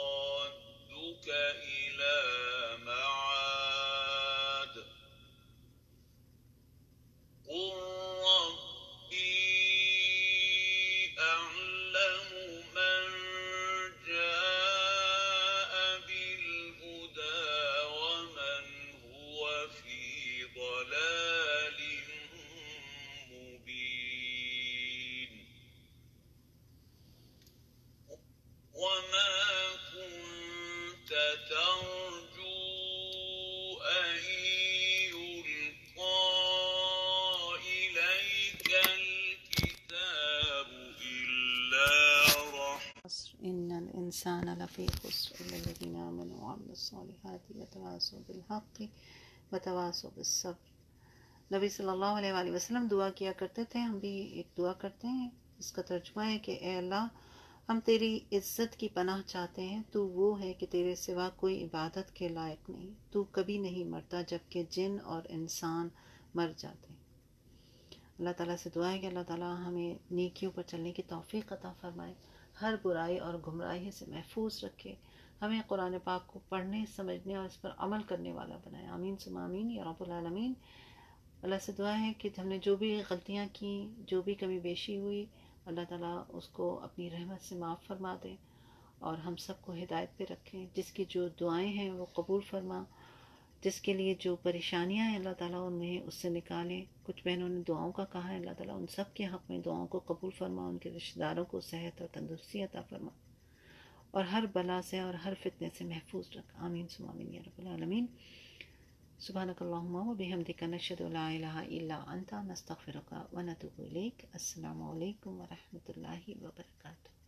B: لرادك إلى معاد قل ربي أعلم من جاء بالهدى ومن هو في ضلال مبين. وما كنت ترجو أن يلقى إليك الكتاب إلا
A: عصر إن الإنسان لفي خسر إلا الذين آمنوا وعملوا الصالحات وتواصوا بالحق وتواصوا بالصبر۔ نبی صلی اللہ علیہ وآلہ وسلم دعا کیا کرتے تھے، ہم بھی ایک دعا کرتے ہیں، اس کا ترجمہ ہے کہ اے اللہ ہم تیری عزت کی پناہ چاہتے ہیں، تو وہ ہے کہ تیرے سوا کوئی عبادت کے لائق نہیں، تو کبھی نہیں مرتا جبکہ جن اور انسان مر جاتے ہیں۔ اللہ تعالیٰ سے دعا ہے کہ اللہ تعالیٰ ہمیں نیکیوں پر چلنے کی توفیق عطا فرمائے، ہر برائی اور گمراہی سے محفوظ رکھے، ہمیں قرآن پاک کو پڑھنے، سمجھنے اور اس پر عمل کرنے والا بنائے۔ آمین ثم آمین یا رب العالمین۔ اللہ سے دعا ہے کہ ہم نے جو بھی غلطیاں کی، جو بھی کمی بیشی ہوئی، اللہ تعالیٰ اس کو اپنی رحمت سے معاف فرما دے اور ہم سب کو ہدایت پہ رکھیں۔ جس کی جو دعائیں ہیں وہ قبول فرما، جس کے لیے جو پریشانیاں ہیں اللہ تعالیٰ انہیں اس سے نکالیں۔ کچھ بہنوں نے دعاؤں کا کہا ہے، اللہ تعالیٰ ان سب کے حق میں دعاؤں کو قبول فرما، ان کے رشتہ داروں کو صحت اور تندرستی عطا فرما اور ہر بلا سے اور ہر فتنے سے محفوظ رکھ۔ آمین ثم آمین یا رب العالمین۔ سبحانک اللہم و بحمدک، نشہد ان لا الہ الا انت، نستغفرک و نتوب الیک۔ السلام علیکم ورحمۃ اللہ وبرکاتہ۔